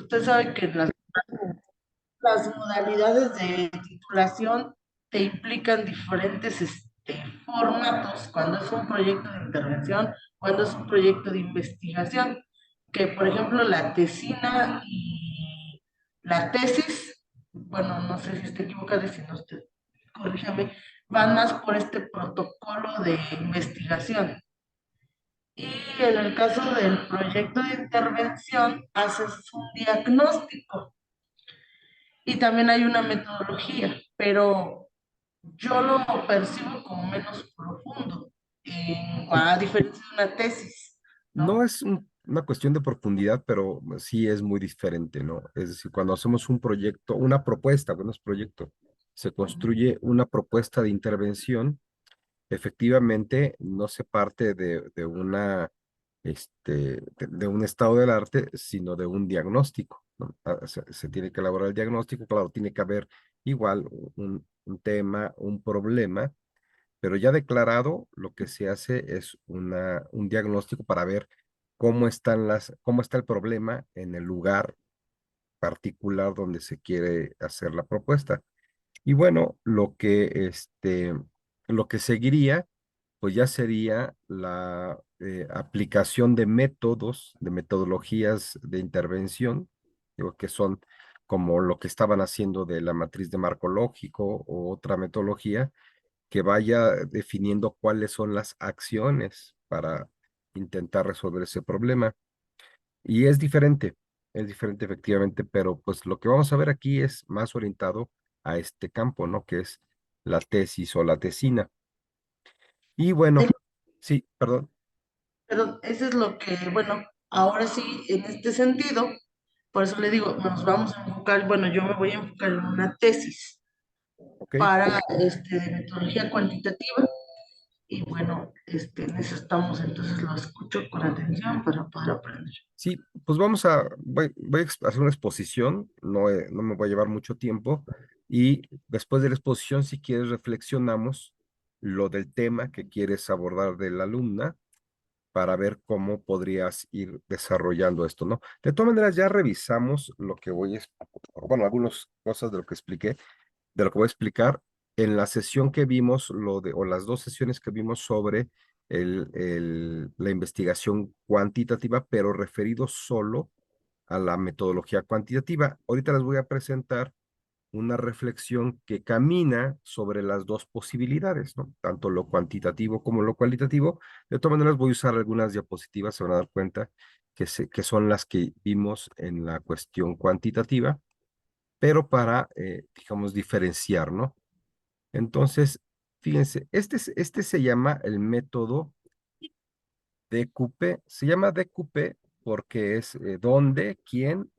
Usted sabe que las modalidades de titulación te implican diferentes formatos cuando es un proyecto de intervención, cuando es un proyecto de investigación, que por ejemplo la tesina y la tesis, bueno, no sé si estoy equivocada, si no usted corríjame, van más por este protocolo de investigación. Y en el caso del proyecto de intervención, haces un diagnóstico y también hay una metodología, pero yo lo percibo como menos profundo, a diferencia de una tesis, No ¿no? es una cuestión de profundidad, pero sí es muy diferente, ¿no? Es decir, cuando hacemos un proyecto, una propuesta, bueno, es proyecto, se construye una propuesta de intervención, efectivamente no se parte de una, de un estado del arte, sino de un diagnóstico, ¿no? Se tiene que elaborar el diagnóstico, claro, tiene que haber igual un tema, un problema, pero ya declarado, lo que se hace es un diagnóstico para ver cómo está el problema en el lugar particular donde se quiere hacer la propuesta. Y bueno, lo que seguiría, pues ya sería la aplicación de métodos, de metodologías de intervención, digo, que son como lo que estaban haciendo de la matriz de marco lógico o otra metodología que vaya definiendo cuáles son las acciones para intentar resolver ese problema. Y es diferente efectivamente, pero pues lo que vamos a ver aquí es más orientado a este campo, ¿no? Que es la tesis o la tesina. Y bueno, sí, perdón. Pero eso es lo que, bueno, ahora sí, en este sentido, por eso le digo, nos vamos a enfocar, bueno, yo me voy a enfocar en una tesis Ok. para, de metodología cuantitativa. Y bueno, necesitamos entonces lo escucho con atención para poder aprender. Sí, pues voy a hacer una exposición, no me voy a llevar mucho tiempo y después de la exposición, si quieres, reflexionamos lo del tema que quieres abordar de la alumna para ver cómo podrías ir desarrollando esto, ¿no? De todas maneras, ya revisamos lo que bueno, algunas cosas de lo que expliqué, de lo que voy a explicar en la sesión que vimos, o las dos sesiones que vimos sobre la investigación cuantitativa, pero referido solo a la metodología cuantitativa. Ahorita les voy a presentar una reflexión que camina sobre las dos posibilidades, ¿no? Tanto lo cuantitativo como lo cualitativo. De todas maneras, voy a usar algunas diapositivas, se van a dar cuenta que son las que vimos en la cuestión cuantitativa, pero para, digamos, diferenciar, ¿no? Entonces, fíjense, este se llama el método DQP, se llama DQP porque es dónde, quién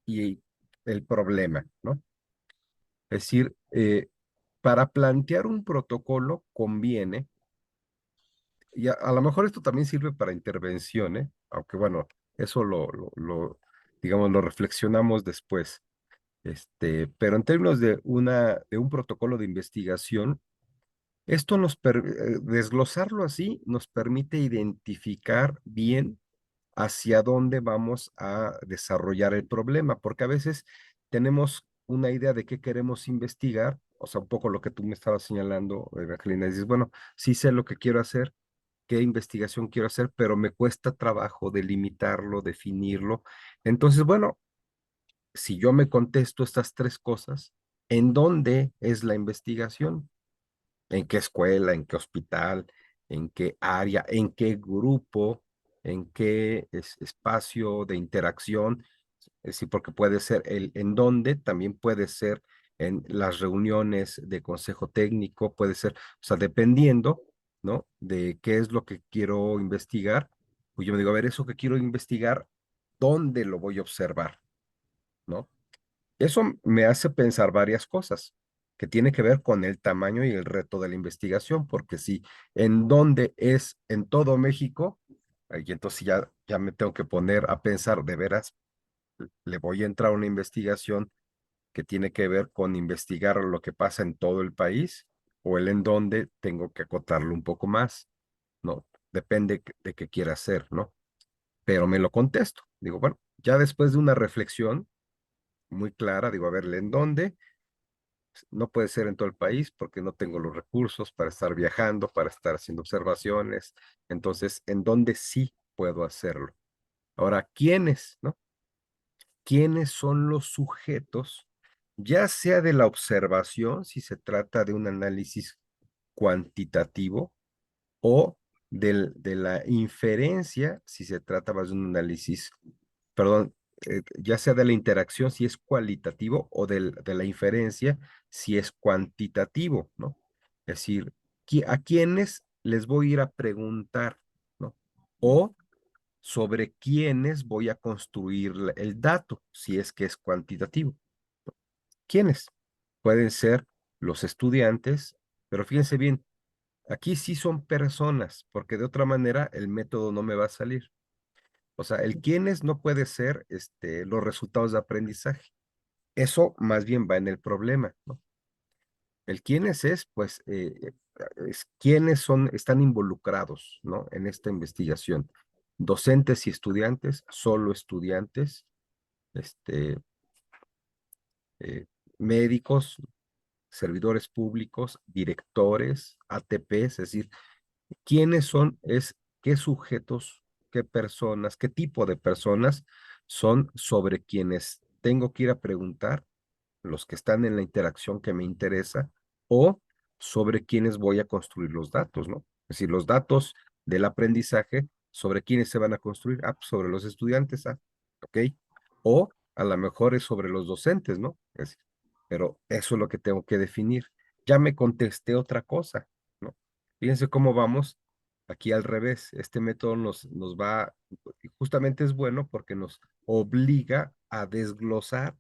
y el problema, ¿no? Es decir, para plantear un protocolo conviene, y a lo mejor esto también sirve para intervenciones, aunque bueno, eso digamos, lo reflexionamos después. Pero en términos de un protocolo de investigación, desglosarlo así nos permite identificar bien hacia dónde vamos a desarrollar el problema, porque a veces tenemos una idea de qué queremos investigar, o sea, un poco lo que tú me estabas señalando, Evangelina, dices, bueno, sí sé lo que quiero hacer, qué investigación quiero hacer, pero me cuesta trabajo delimitarlo, definirlo. Entonces, bueno, si yo me contesto estas tres cosas, ¿en dónde es la investigación? ¿En qué escuela, en qué hospital, en qué área, en qué grupo, en qué espacio de interacción? Es decir, porque puede ser el en dónde, también puede ser en las reuniones de consejo técnico, puede ser, o sea, dependiendo, ¿no? De qué es lo que quiero investigar, pues yo me digo, a ver, eso que quiero investigar, ¿dónde lo voy a observar? ¿No? Eso me hace pensar varias cosas que tiene que ver con el tamaño y el reto de la investigación, porque si en dónde es en todo México, y entonces ya me tengo que poner a pensar, de veras, le voy a entrar a una investigación que tiene que ver con investigar lo que pasa en todo el país, o el en dónde tengo que acotarlo un poco más, ¿no? Depende de qué quiera hacer, ¿no? Pero me lo contesto. Digo, bueno, ya después de una reflexión, muy clara, digo, a ver, ¿en dónde? No puede ser en todo el país porque no tengo los recursos para estar viajando, para estar haciendo observaciones. Entonces, ¿en dónde sí puedo hacerlo? Ahora, ¿quiénes, no? ¿Quiénes son los sujetos, ya sea de la observación, si se trata de un análisis cuantitativo, o de la inferencia, si se trata más de un análisis, perdón, ya sea de la interacción, si es cualitativo, o de la inferencia, si es cuantitativo, ¿no? Es decir, ¿a quiénes les voy a ir a preguntar, ¿no? O sobre quiénes voy a construir el dato, si es que es cuantitativo. ¿Quiénes? Pueden ser los estudiantes, pero fíjense bien, aquí sí son personas, porque de otra manera el método no me va a salir. O sea, el quiénes no puede ser los resultados de aprendizaje. Eso más bien va en el problema, ¿no? El quiénes es, pues, es quiénes son, están involucrados, ¿no? En esta investigación. Docentes y estudiantes, solo estudiantes, este, eh, médicos, servidores públicos, directores, ATPs, es decir, quiénes son, es qué sujetos, qué personas, qué tipo de personas son sobre quienes tengo que ir a preguntar, los que están en la interacción que me interesa, o sobre quienes voy a construir los datos, ¿no? Es decir, los datos del aprendizaje, sobre quiénes se van a construir, ah, pues sobre los estudiantes, ah, ok, o a lo mejor es sobre los docentes, ¿no? Es decir, pero eso es lo que tengo que definir. Ya me contesté otra cosa, ¿no? Fíjense cómo vamos aquí al revés. Este método nos va, justamente es bueno porque nos obliga a desglosar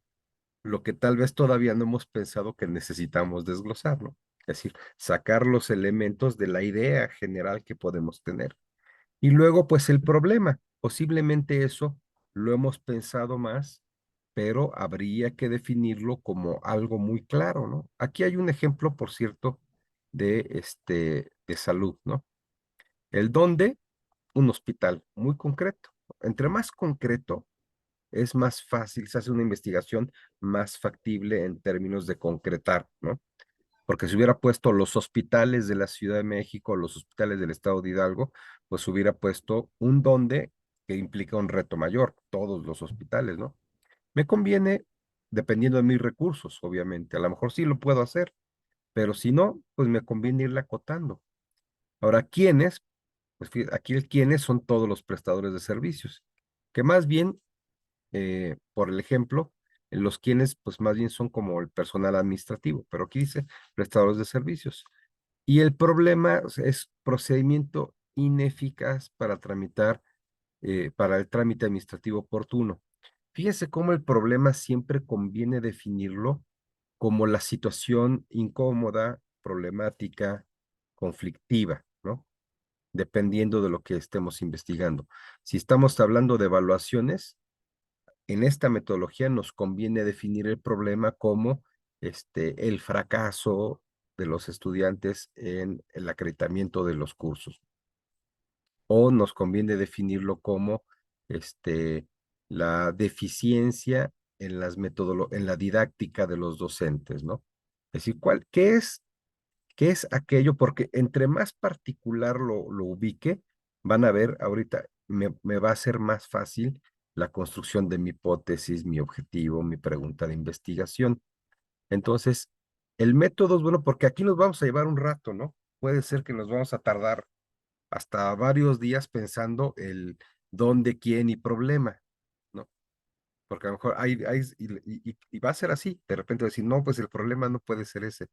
lo que tal vez todavía no hemos pensado que necesitamos desglosar, ¿no? Es decir, sacar los elementos de la idea general que podemos tener. Y luego, pues el problema, posiblemente eso lo hemos pensado más, pero habría que definirlo como algo muy claro, ¿no? Aquí hay un ejemplo, por cierto, de salud, ¿no? El dónde, un hospital muy concreto. Entre más concreto, es más fácil, se hace una investigación más factible en términos de concretar, ¿no? Porque si hubiera puesto los hospitales de la Ciudad de México, los hospitales del estado de Hidalgo, pues hubiera puesto un dónde que implica un reto mayor, todos los hospitales, ¿no? Me conviene, dependiendo de mis recursos, obviamente, a lo mejor sí lo puedo hacer, pero si no, pues me conviene irle acotando. Ahora, ¿quiénes? Pues aquí el quiénes son todos los prestadores de servicios, que más bien por el ejemplo, los quienes pues más bien son como el personal administrativo, pero aquí dice prestadores de servicios. Y el problema es procedimiento ineficaz para tramitar, para el trámite administrativo oportuno. Fíjese cómo el problema siempre conviene definirlo como la situación incómoda, problemática, conflictiva, ¿no? Dependiendo de lo que estemos investigando. Si estamos hablando de evaluaciones, en esta metodología nos conviene definir el problema como el fracaso de los estudiantes en el acreditamiento de los cursos. O nos conviene definirlo como la deficiencia en en la didáctica de los docentes, ¿no? Es decir, qué es aquello? Porque entre más particular lo ubique, van a ver, ahorita me va a ser más fácil la construcción de mi hipótesis, mi objetivo, mi pregunta de investigación. Entonces, el método es bueno porque aquí nos vamos a llevar un rato, ¿no? Puede ser que nos vamos a tardar hasta varios días pensando el dónde, quién y problema, ¿no? Porque a lo mejor y va a ser así, de repente decir, no, pues el problema no puede ser ese.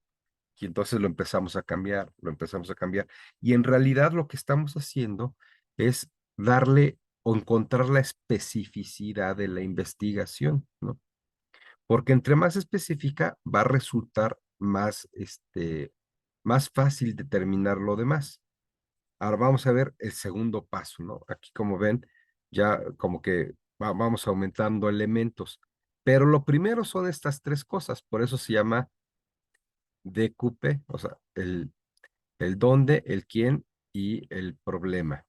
Y entonces lo empezamos a cambiar, lo empezamos a cambiar. Y en realidad lo que estamos haciendo es darle o encontrar la especificidad de la investigación, ¿no? Porque entre más específica va a resultar más, más fácil determinar lo demás. Ahora vamos a ver el segundo paso, ¿no? Aquí como ven, ya como que vamos aumentando elementos. Pero lo primero son estas tres cosas, por eso se llama DQP, o sea, el dónde, el quién y el problema.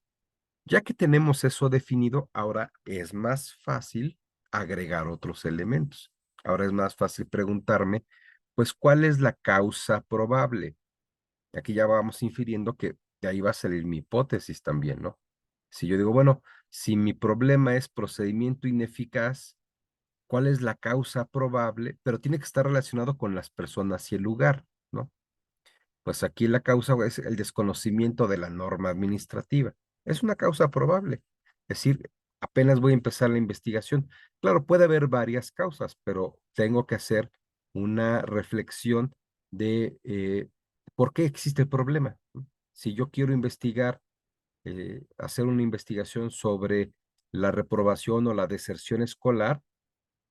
Ya que tenemos eso definido, ahora es más fácil agregar otros elementos. Ahora es más fácil preguntarme, pues, ¿cuál es la causa probable? Aquí ya vamos infiriendo que de ahí va a salir mi hipótesis también, ¿no? Si yo digo, bueno, si mi problema es procedimiento ineficaz, ¿cuál es la causa probable? Pero tiene que estar relacionado con las personas y el lugar, ¿no? Pues aquí la causa es el desconocimiento de la norma administrativa. Es una causa probable. Es decir, apenas voy a empezar la investigación. Claro, puede haber varias causas, pero tengo que hacer una reflexión de por qué existe el problema, ¿no? Si yo quiero investigar, hacer una investigación sobre la reprobación o la deserción escolar,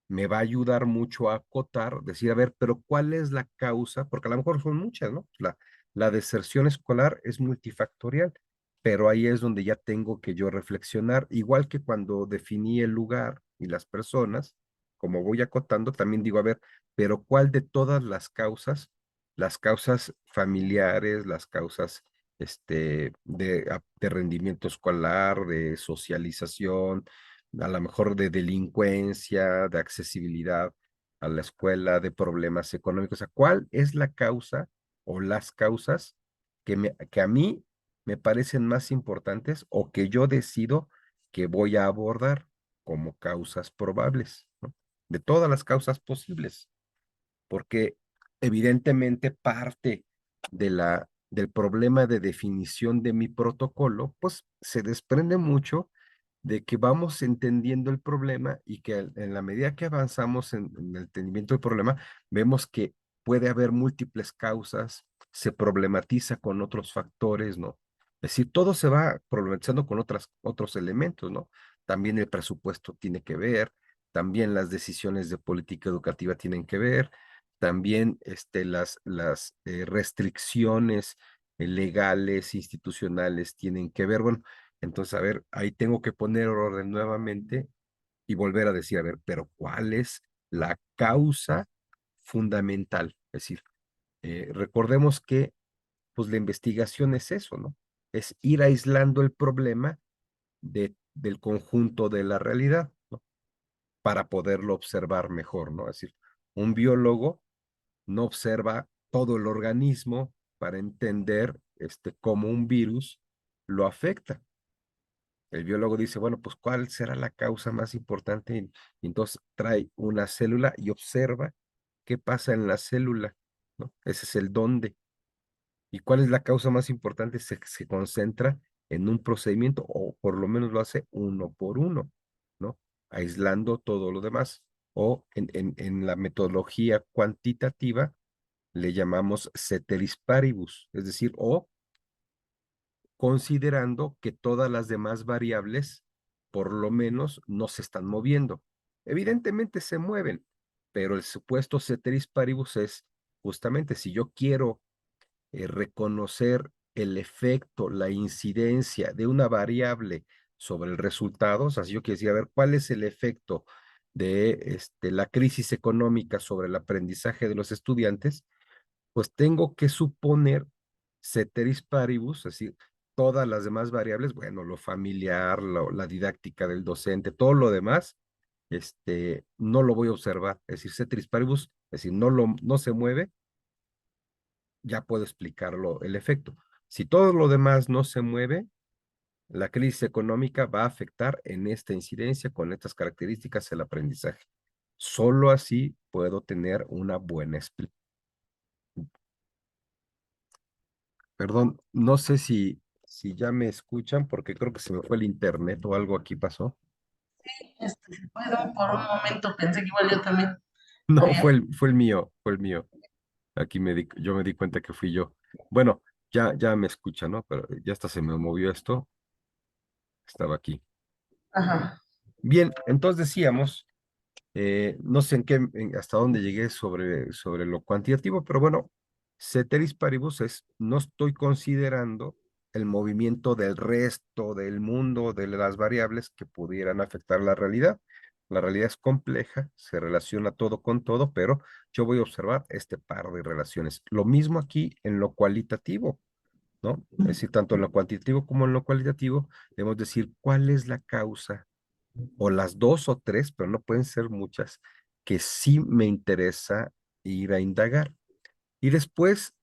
me va a ayudar mucho a acotar, decir, a ver, pero ¿cuál es la causa? Porque a lo mejor son muchas, ¿no? La deserción escolar es multifactorial, pero ahí es donde ya tengo que yo reflexionar, igual que cuando definí el lugar y las personas, como voy acotando, también digo, a ver, pero ¿cuál de todas las causas familiares, las causas de rendimiento escolar, de socialización, a lo mejor de delincuencia, de accesibilidad a la escuela, de problemas económicos? O sea, ¿cuál es la causa o las causas que a mí me parecen más importantes o que yo decido que voy a abordar como causas probables, ¿no? De todas las causas posibles, porque evidentemente parte del problema de definición de mi protocolo, pues se desprende mucho de que vamos entendiendo el problema y que en la medida que avanzamos en el entendimiento del problema, vemos que puede haber múltiples causas, se problematiza con otros factores, ¿no? Es decir, todo se va problematizando con otros elementos, ¿no? También el presupuesto tiene que ver, también las decisiones de política educativa tienen que ver, también las restricciones legales, institucionales tienen que ver. Bueno, entonces, a ver, ahí tengo que poner orden nuevamente y volver a decir, a ver, pero ¿cuál es la causa fundamental? Es decir, recordemos que pues la investigación es eso, ¿no? Es ir aislando el problema del conjunto de la realidad, ¿no? Para poderlo observar mejor, ¿no? Es decir, un biólogo no observa todo el organismo para entender cómo un virus lo afecta. El biólogo dice, bueno, pues ¿cuál será la causa más importante? Y entonces trae una célula y observa qué pasa en la célula, ¿no? Ese es el dónde. ¿Y cuál es la causa más importante? Se concentra en un procedimiento, o por lo menos lo hace uno por uno, ¿no? Aislando todo lo demás. O en la metodología cuantitativa le llamamos ceteris paribus, es decir, o considerando que todas las demás variables, por lo menos, no se están moviendo. Evidentemente se mueven, pero el supuesto ceteris paribus es justamente si yo quiero reconocer el efecto, la incidencia de una variable sobre el resultado, o sea, si yo quiero decir, a ver, ¿cuál es el efecto de la crisis económica sobre el aprendizaje de los estudiantes? Pues tengo que suponer ceteris paribus, es decir, todas las demás variables, bueno, lo familiar, la didáctica del docente, todo lo demás, no lo voy a observar. Es decir, ceteris paribus, es decir, no se mueve, ya puedo explicarlo el efecto. Si todo lo demás no se mueve, la crisis económica va a afectar en esta incidencia con estas características el aprendizaje. Solo así puedo tener una buena explicación. Perdón, no sé si ya me escuchan porque creo que se me fue el internet o algo aquí pasó. Si puedo, por un momento pensé que igual yo también No, había. fue el mío, fue el mío. Yo me di cuenta que fui yo. Bueno, ya me escuchan, ¿no? Pero ya hasta se me movió esto. Estaba aquí. Ajá. Bien, entonces decíamos, no sé hasta dónde llegué sobre lo cuantitativo, pero bueno, ceteris paribus es, no estoy considerando el movimiento del resto del mundo, de las variables que pudieran afectar la realidad. La realidad es compleja, se relaciona todo con todo, pero yo voy a observar este par de relaciones. Lo mismo aquí en lo cualitativo, ¿no? Es decir, tanto en lo cuantitativo como en lo cualitativo, debemos decir cuál es la causa o las dos o tres, pero no pueden ser muchas, que sí me interesa ir a indagar. Y después,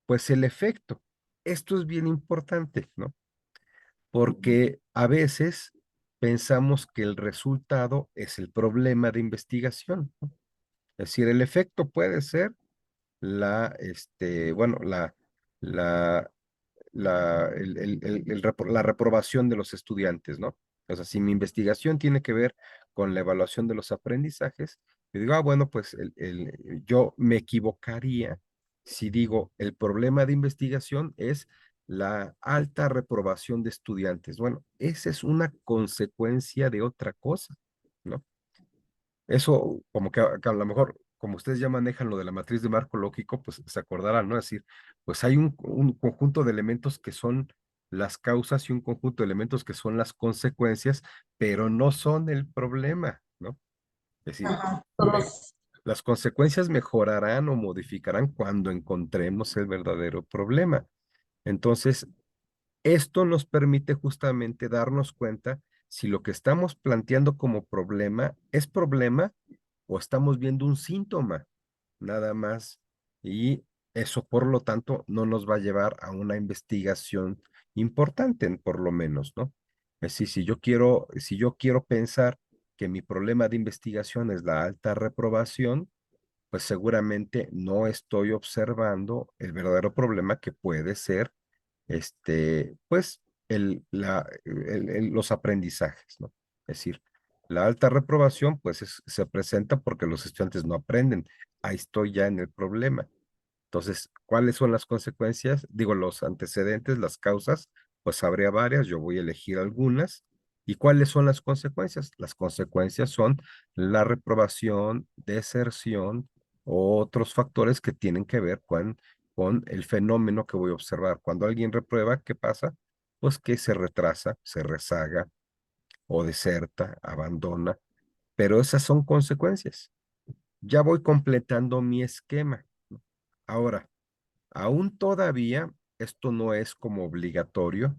pues el efecto. Esto es bien importante, ¿no? Porque a veces pensamos que el resultado es el problema de investigación, ¿no? Es decir, el efecto puede ser bueno, la, la reprobación de los estudiantes, ¿no? O sea, si mi investigación tiene que ver con la evaluación de los aprendizajes, yo digo, bueno, pues yo me equivocaría si digo, el problema de investigación es la alta reprobación de estudiantes. Bueno, esa es una consecuencia de otra cosa, ¿no? Eso, como que a lo mejor, como ustedes ya manejan lo de la matriz de marco lógico, pues se acordarán, ¿no? Es decir, pues hay un conjunto de elementos que son las causas y un conjunto de elementos que son las consecuencias, pero no son el problema, ¿no? Es decir, Ajá, eh, las consecuencias mejorarán o modificarán cuando encontremos el verdadero problema. Entonces, esto nos permite justamente darnos cuenta si lo que estamos planteando como problema es problema o estamos viendo un síntoma, nada más. Y eso, por lo tanto, no nos va a llevar a una investigación importante, por lo menos, ¿no? Es decir, si yo quiero pensar que mi problema de investigación es la alta reprobación, pues seguramente no estoy observando el verdadero problema que puede ser pues, los aprendizajes, ¿no? Es decir, la alta reprobación, pues, se presenta porque los estudiantes no aprenden. Ahí estoy ya en el problema. Entonces, ¿cuáles son las consecuencias? Digo, los antecedentes, las causas, pues habría varias, yo voy a elegir algunas. ¿Y cuáles son las consecuencias? Las consecuencias son la reprobación, deserción, o otros factores que tienen que ver con el fenómeno que voy a observar. Cuando alguien reprueba, ¿qué pasa? Pues que se retrasa, se rezaga o deserta, abandona, pero esas son consecuencias. Ya voy completando mi esquema. Ahora, aún todavía, esto no es como obligatorio,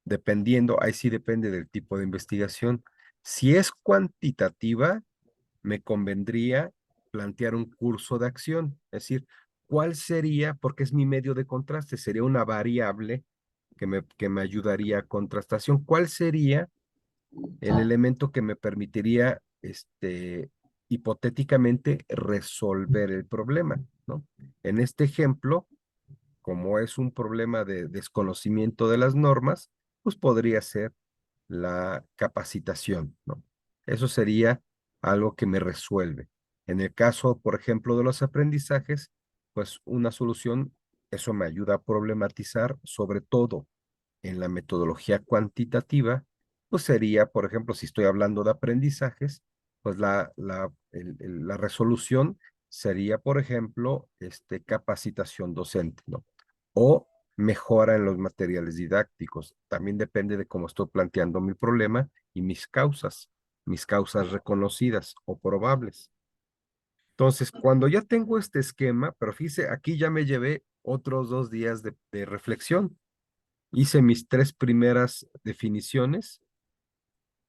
dependiendo, ahí sí depende del tipo de investigación. Si es cuantitativa, me convendría plantear un curso de acción, es decir, ¿cuál sería, porque es mi medio de contraste, sería una variable que me ayudaría a contrastación? ¿Cuál sería el elemento que me permitiría, hipotéticamente, resolver el problema, ¿no? En este ejemplo, como es un problema de desconocimiento de las normas, pues podría ser la capacitación, ¿no? Eso sería algo que me resuelve. En el caso, por ejemplo, de los aprendizajes, pues una solución, eso me ayuda a problematizar, sobre todo en la metodología cuantitativa, pues sería, por ejemplo, si estoy hablando de aprendizajes, pues la resolución sería, por ejemplo, capacitación docente, ¿no? O mejora en los materiales didácticos. También depende de cómo estoy planteando mi problema y mis causas reconocidas o probables. Entonces, cuando ya tengo este esquema, pero fíjese, aquí ya me llevé otros 2 días de reflexión. Hice mis 3 primeras definiciones: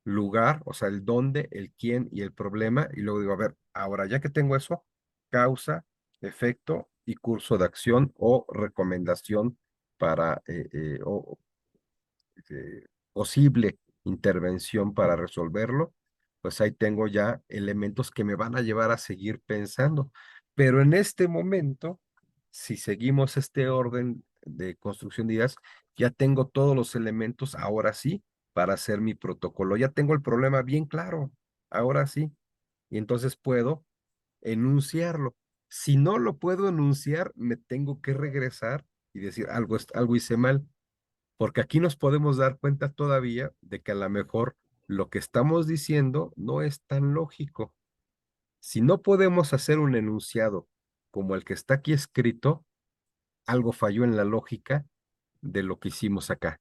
lugar, o sea, el dónde, el quién y el problema, y luego digo, a ver, ahora ya que tengo eso, causa, efecto y curso de acción o recomendación para, posible intervención para resolverlo, pues ahí tengo ya elementos que me van a llevar a seguir pensando. Pero en este momento, si seguimos este orden de construcción de ideas, ya tengo todos los elementos, ahora sí, para hacer mi protocolo. Ya tengo el problema bien claro, ahora sí. Y entonces puedo enunciarlo. Si no lo puedo enunciar, me tengo que regresar y decir algo hice mal, porque aquí nos podemos dar cuenta todavía de que a lo mejor lo que estamos diciendo no es tan lógico. Si no podemos hacer un enunciado como el que está aquí escrito, algo falló en la lógica de lo que hicimos acá.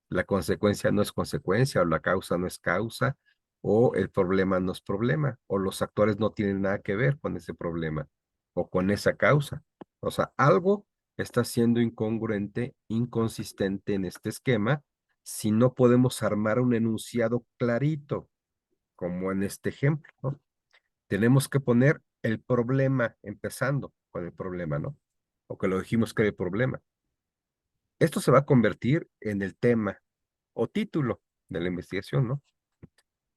La consecuencia no es consecuencia, o la causa no es causa, o el problema no es problema, o los actores no tienen nada que ver con ese problema o con esa causa. O sea, algo está siendo incongruente, inconsistente en este esquema si no podemos armar un enunciado clarito, como en este ejemplo, ¿no? tenemos que poner el problema, empezando con el problema, ¿no? O que lo dijimos que era el problema. Esto se va a convertir en el tema o título de la investigación, ¿no?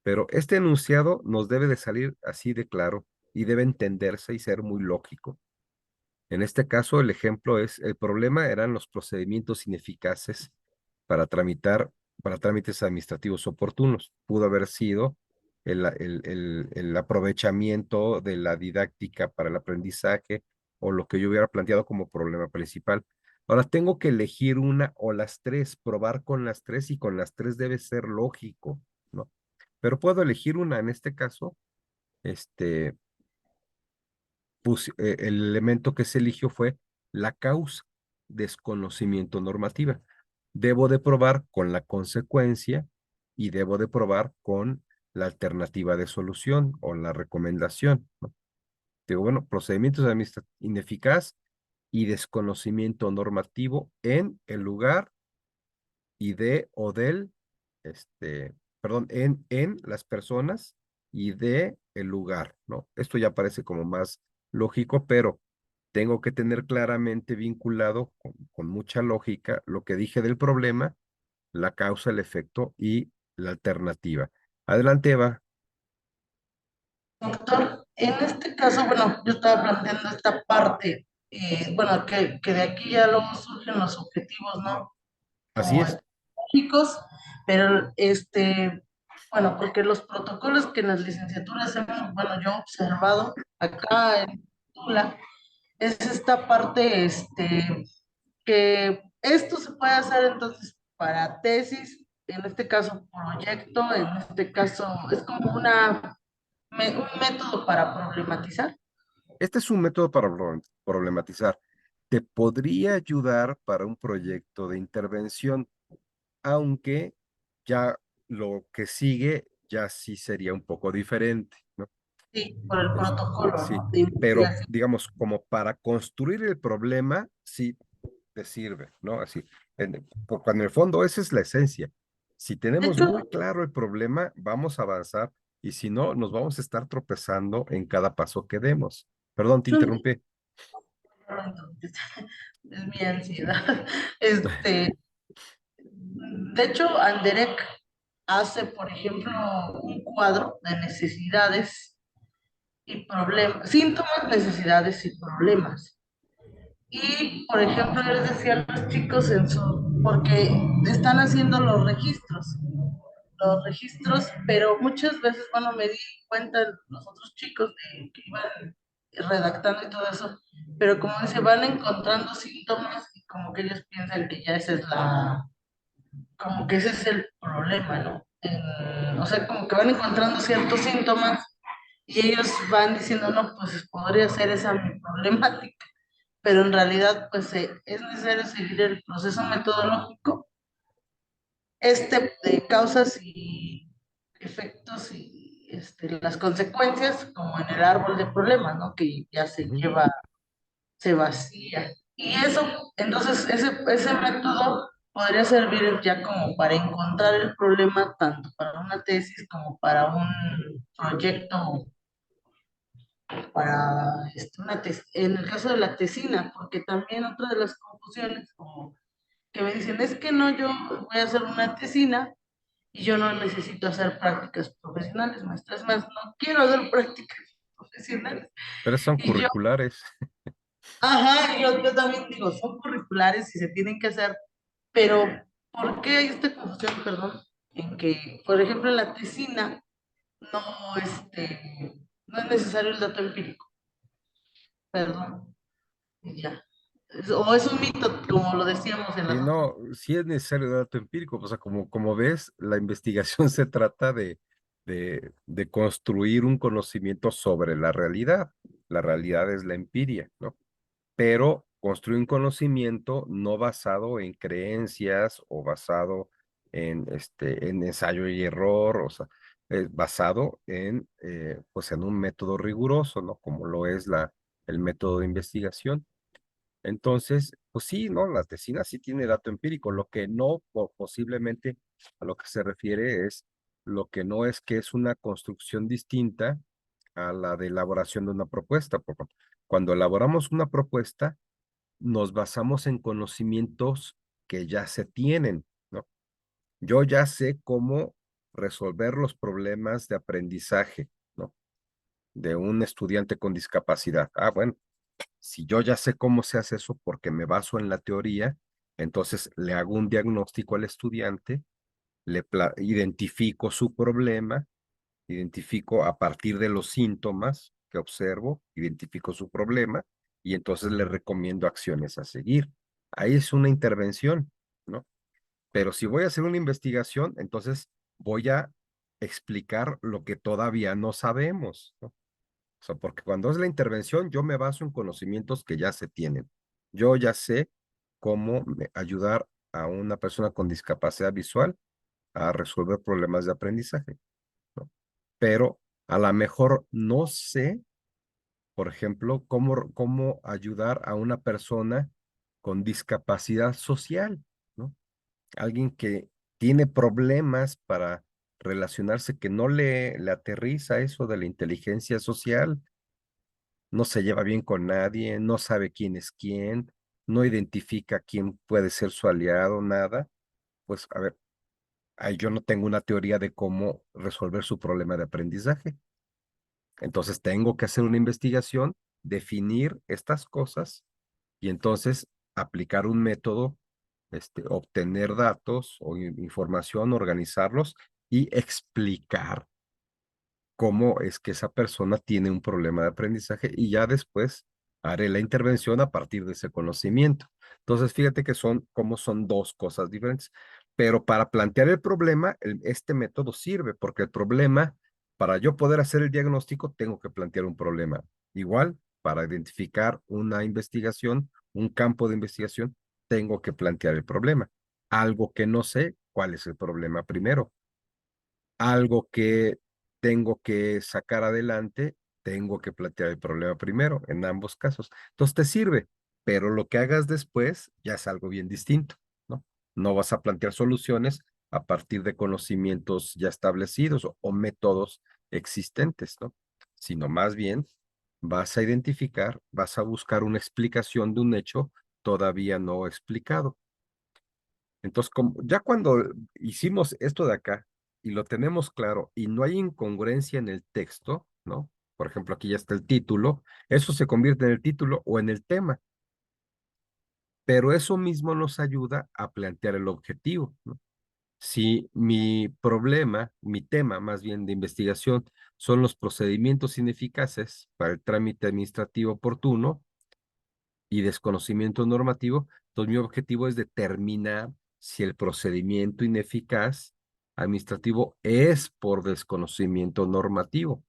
Pero este enunciado nos debe de salir así de claro y debe entenderse y ser muy lógico. En este caso, el ejemplo es, el problema eran los procedimientos ineficaces para tramitar, para trámites administrativos oportunos. Pudo haber sido el aprovechamiento de la didáctica para el aprendizaje o lo que yo hubiera planteado como problema principal. Ahora tengo que elegir una o las tres, probar con las tres y con las tres debe ser lógico, ¿no? Pero puedo elegir una, en este caso, este, el elemento que se eligió fue la causa, desconocimiento normativa. Debo de probar con la consecuencia y debo de probar con la alternativa de solución o la recomendación, ¿no? Digo, bueno, procedimientos administrativos ineficaz y desconocimiento normativo en el lugar y de o del, perdón, en las personas y de el lugar, ¿no? Esto ya parece como más lógico, pero tengo que tener claramente vinculado con mucha lógica lo que dije del problema, la causa, el efecto y la alternativa. Adelante, Eva. Doctor, en este caso, bueno, yo estaba planteando esta parte, bueno, que de aquí ya luego surgen los objetivos, ¿no? Así Como es. específicos, pero bueno, porque los protocolos que en las licenciaturas hemos, bueno, yo he observado acá en Tula, es esta parte, que esto se puede hacer entonces para tesis, en este caso proyecto, en este caso es como un método para problematizar. Este es un método para problematizar. Te podría ayudar para un proyecto de intervención, aunque ya lo que sigue ya sí sería un poco diferente, ¿no? Sí, por el protocolo, Sí, ¿no? De pero investigación. digamos, como para construir el problema, sí te sirve, ¿no? Así, porque en el fondo esa es la esencia. Si De tenemos hecho, muy claro el problema, vamos a avanzar y si no, nos vamos a estar tropezando en cada paso que demos. Perdón, te yo interrumpí. es mi ansiedad. Este, de hecho, Anderek hace, por ejemplo, un cuadro de necesidades y problemas, síntomas, necesidades y problemas. Y, por ejemplo, yo les decía a los chicos porque están haciendo los registros, pero muchas veces, bueno, me di cuenta los otros chicos que iban redactando y todo eso, pero como dice, van encontrando síntomas y como que ellos piensan que ya esa es como que ese es el problema, ¿no? O sea, como que van encontrando ciertos síntomas y ellos van diciendo, no, pues podría ser esa mi problemática, pero en realidad, pues es necesario seguir el proceso metodológico de causas y efectos y las consecuencias, como en el árbol de problemas, ¿no? Que ya se Ujú. lleva, se vacía. Y eso, entonces, ese método podría servir ya como para encontrar el problema tanto para una tesis como para un proyecto, para en el caso de la tesina, porque también otra de las confusiones, como que me dicen, es que no, yo voy a hacer una tesina y yo no necesito hacer prácticas profesionales, maestra. Es más, no quiero hacer prácticas profesionales. Pero son Y yo, curriculares. ajá, yo también digo, son curriculares y se tienen que hacer, pero ¿por qué hay esta confusión, perdón? En que, por ejemplo, en la tesina no, no es necesario el dato empírico, perdón, y ya. O es un mito, como lo decíamos en Sí, las otras. no, sí es necesario dato empírico, o sea, como ves, la investigación se trata de construir un conocimiento sobre la realidad. La realidad es la empiria, ¿no? Pero construir un conocimiento no basado en creencias o basado en ensayo y error, o sea, basado pues en un método riguroso, ¿no? Como lo es el método de investigación. Entonces, pues sí, ¿no? La tesina sí tiene dato empírico. Lo que no, posiblemente a lo que se refiere es, lo que no es que es una construcción distinta a la de elaboración de una propuesta. Porque cuando elaboramos una propuesta, nos basamos en conocimientos que ya se tienen, ¿no? Yo ya sé cómo resolver los problemas de aprendizaje, ¿no? De un estudiante con discapacidad. Ah, bueno, si yo ya sé cómo se hace eso porque me baso en la teoría, entonces le hago un diagnóstico al estudiante, identifico su problema, identifico a partir de los síntomas que observo, identifico su problema y entonces le recomiendo acciones a seguir. Ahí es una intervención, ¿no? Pero si voy a hacer una investigación, entonces voy a explicar lo que todavía no sabemos, ¿no? O sea, porque cuando es la intervención, yo me baso en conocimientos que ya se tienen. Yo ya sé cómo ayudar a una persona con discapacidad visual a resolver problemas de aprendizaje, ¿no? Pero a lo mejor no sé, por ejemplo, cómo ayudar a una persona con discapacidad social, ¿no? Alguien que tiene problemas para relacionarse, que no le aterriza eso de la inteligencia social, no se lleva bien con nadie, no sabe quién es quién, no identifica quién puede ser su aliado, nada. Pues a ver, ahí yo no tengo una teoría de cómo resolver su problema de aprendizaje. Entonces tengo que hacer una investigación, definir estas cosas y entonces aplicar un método, obtener datos o información, organizarlos y explicar cómo es que esa persona tiene un problema de aprendizaje y ya después haré la intervención a partir de ese conocimiento. Entonces, fíjate que como son dos cosas diferentes, pero para plantear el problema, este método sirve porque el problema, para yo poder hacer el diagnóstico, tengo que plantear un problema. Igual, para identificar una investigación, un campo de investigación, tengo que plantear el problema. Algo que no sé, ¿cuál es el problema primero? Algo que tengo que sacar adelante, tengo que plantear el problema primero, en ambos casos. Entonces te sirve, pero lo que hagas después ya es algo bien distinto, ¿no? No vas a plantear soluciones a partir de conocimientos ya establecidos o métodos existentes, ¿no? Sino más bien vas a identificar, vas a buscar una explicación de un hecho todavía no explicado. Entonces, ya cuando hicimos esto de acá y lo tenemos claro y no hay incongruencia en el texto, ¿no? Por ejemplo, aquí ya está el título, eso se convierte en el título o en el tema, pero eso mismo nos ayuda a plantear el objetivo, ¿no? Si mi problema, mi tema más bien de investigación son los procedimientos ineficaces para el trámite administrativo oportuno, y desconocimiento normativo, entonces mi objetivo es determinar si el procedimiento ineficaz administrativo es por desconocimiento normativo.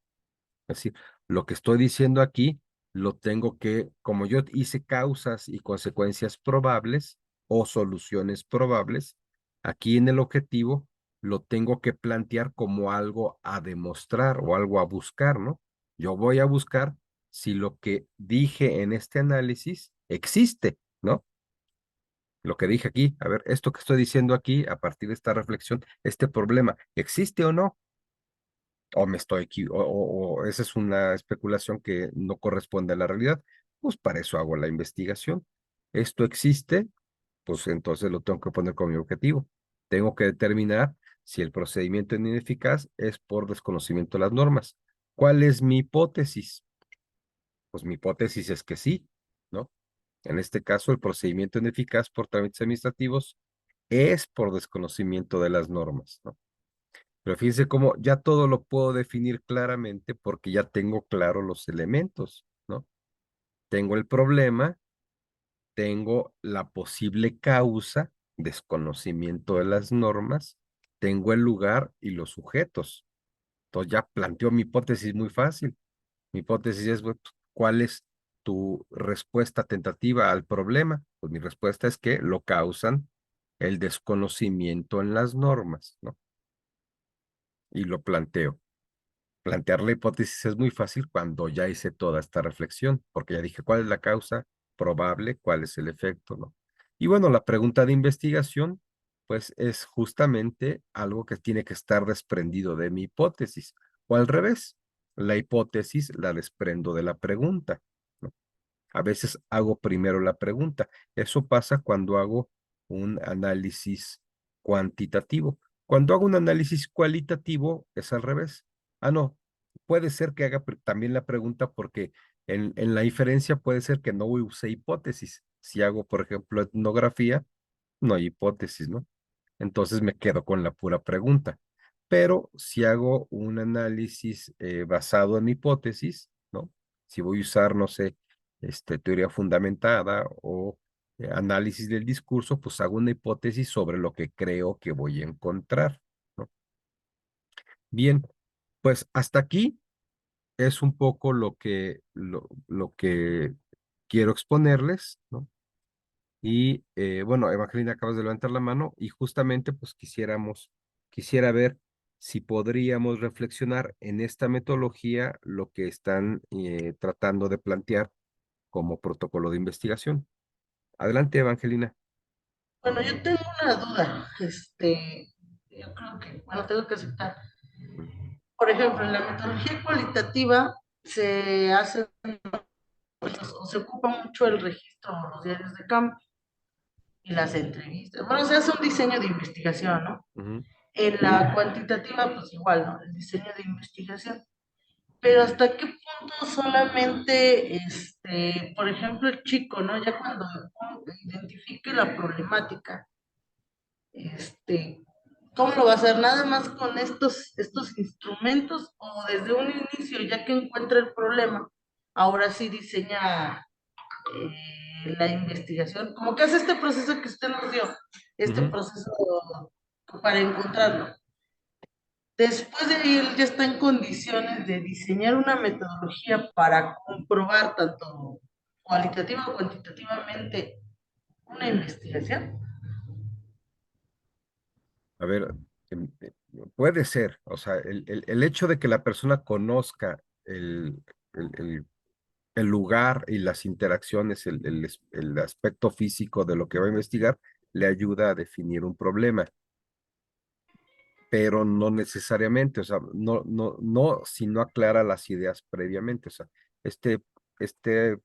Es decir, lo que estoy diciendo aquí lo tengo que, como yo hice causas y consecuencias probables o soluciones probables, aquí en el objetivo lo tengo que plantear como algo a demostrar o algo a buscar, ¿no? Yo voy a buscar si lo que dije en este análisis existe, ¿no? Lo que dije aquí, a ver, esto que estoy diciendo aquí, a partir de esta reflexión, este problema, ¿existe o no? O me estoy o esa es una especulación que no corresponde a la realidad, pues para eso hago la investigación. ¿Esto existe? Pues entonces lo tengo que poner como mi objetivo. Tengo que determinar si el procedimiento es ineficaz es por desconocimiento de las normas. ¿Cuál es mi hipótesis? Pues mi hipótesis es que sí, ¿no? En este caso, el procedimiento ineficaz por trámites administrativos es por desconocimiento de las normas, ¿no? Pero fíjense cómo ya todo lo puedo definir claramente porque ya tengo claro los elementos, ¿no? Tengo el problema, tengo la posible causa, desconocimiento de las normas, tengo el lugar y los sujetos. Entonces ya planteo mi hipótesis muy fácil. Mi hipótesis es, bueno, ¿cuál es tu respuesta tentativa al problema? Pues mi respuesta es que lo causan el desconocimiento en las normas, ¿no? Y lo planteo. Plantear la hipótesis es muy fácil cuando ya hice toda esta reflexión, porque ya dije cuál es la causa probable, cuál es el efecto, ¿no? Y bueno, la pregunta de investigación, pues es justamente algo que tiene que estar desprendido de mi hipótesis, o al revés. la hipótesis la desprendo de la pregunta, ¿no? A veces hago primero la pregunta. Eso pasa cuando hago un análisis cuantitativo. Cuando hago un análisis cualitativo es al revés. Ah, no, puede ser que haga también la pregunta porque en la inferencia puede ser que no use hipótesis. Si hago, por ejemplo, etnografía, no hay hipótesis, ¿no? Entonces me quedo con la pura pregunta. Pero si hago un análisis basado en hipótesis, ¿no? Si voy a usar, no sé, teoría fundamentada o análisis del discurso, pues hago una hipótesis sobre lo que creo que voy a encontrar, ¿no? Bien, pues hasta aquí es un poco lo que quiero exponerles, ¿no? Y bueno, Evangelina, acabas de levantar la mano y justamente pues quisiera ver si podríamos reflexionar en esta metodología lo que están tratando de plantear como protocolo de investigación. Adelante, Evangelina. Bueno, yo tengo una duda, yo creo que, bueno, tengo que aceptar. Por ejemplo, en la metodología cualitativa se hace o se ocupa mucho el registro de los diarios de campo y las entrevistas. Bueno, se hace un diseño de investigación, ¿no? Ujú, En la cuantitativa, pues igual, ¿no? El diseño de investigación. Pero hasta qué punto solamente, por ejemplo, el chico, ¿no? Ya cuando identifique la problemática, este, ¿cómo lo va a hacer? ¿Nada más con estos instrumentos o desde un inicio, ya que encuentra el problema, ahora sí diseña la investigación? Como que hace este proceso que usted nos dio, este ujú. proceso para encontrarlo. Después de ahí, él ya está en condiciones de diseñar una metodología para comprobar tanto cualitativa o cuantitativamente una investigación. A ver, puede ser, o sea, el hecho de que la persona conozca el, el- el lugar y las interacciones, el aspecto físico de lo que va a investigar, le ayuda a definir un problema, pero no necesariamente, o sea, no si no aclara las ideas previamente, o sea, este, este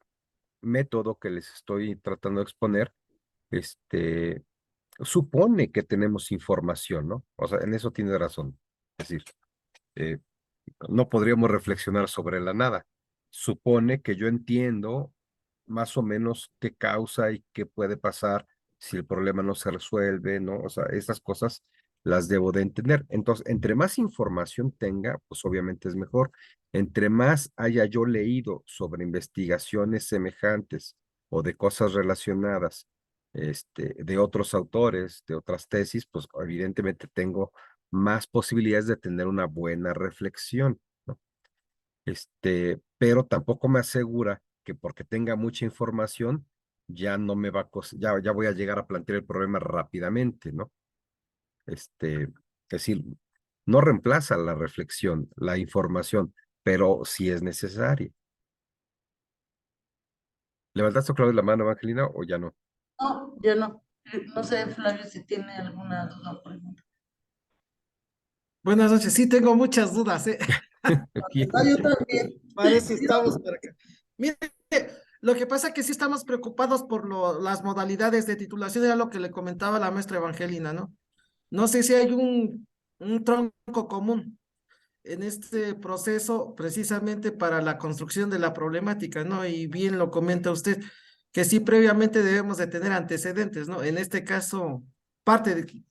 método que les estoy tratando de exponer, este, supone que tenemos información, ¿no? O sea, en eso tiene razón. Es decir, eh, no podríamos reflexionar sobre la nada. Supone que yo entiendo más o menos qué causa y qué puede pasar si el problema no se resuelve, ¿no? O sea, esas cosas las debo de entender. Entonces, entre más información tenga, pues obviamente es mejor. Entre más haya yo leído sobre investigaciones semejantes o de cosas relacionadas, de otros autores, de otras tesis, pues evidentemente tengo más posibilidades de tener una buena reflexión, ¿no? Pero tampoco me asegura que porque tenga mucha información, ya no me va a, ya voy a llegar a plantear el problema rápidamente, ¿no? Es decir, no reemplaza la reflexión, la información, pero sí es necesaria. ¿Levantaste otra vez la mano, Evangelina, o ya no? No, yo no. No sé, Flavio, si tiene alguna duda o pregunta. Buenas noches, sí tengo muchas dudas, ¿eh? Aquí. Ah, yo también. Para eso estamos para acá. Mire, lo que pasa es que sí estamos preocupados por las modalidades de titulación, era lo que le comentaba la maestra Evangelina, ¿no? No sé si hay un tronco común en este proceso precisamente para la construcción de la problemática, ¿no? Y bien lo comenta usted, que sí previamente debemos de tener antecedentes, ¿no? En este caso,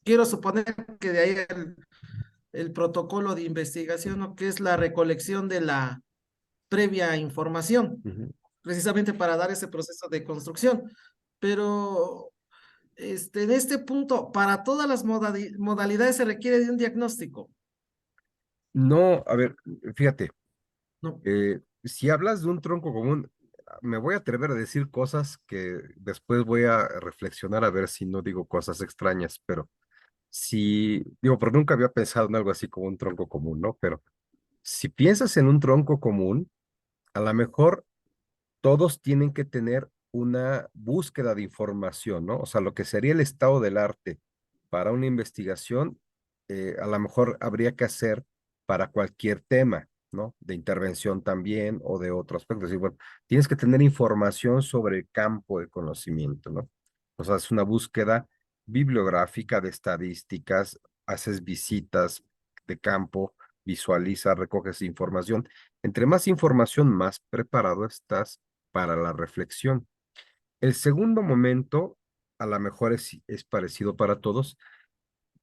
quiero suponer que de ahí el protocolo de investigación, ¿no? Que es la recolección de la previa información, Ujú. precisamente para dar ese proceso de construcción. Pero en este punto, para todas las modalidades se requiere de un diagnóstico, No, a ver, fíjate, ¿no? si hablas de un tronco común, me voy a atrever a decir cosas que después voy a reflexionar a ver si no digo cosas extrañas, pero si, digo, porque nunca había pensado en algo así como un tronco común, ¿no? Pero si piensas en un tronco común, a lo mejor todos tienen que tener una búsqueda de información, ¿no? O sea, lo que sería el estado del arte para una investigación, a lo mejor habría que hacer para cualquier tema. ¿no? De intervención también o de otro aspecto. Es decir, bueno, tienes que tener información sobre el campo de conocimiento, ¿no? O sea, es una búsqueda bibliográfica de estadísticas, haces visitas de campo, visualizas, recoges información. Entre más información, más preparado estás para la reflexión. El segundo momento, a lo mejor es parecido para todos,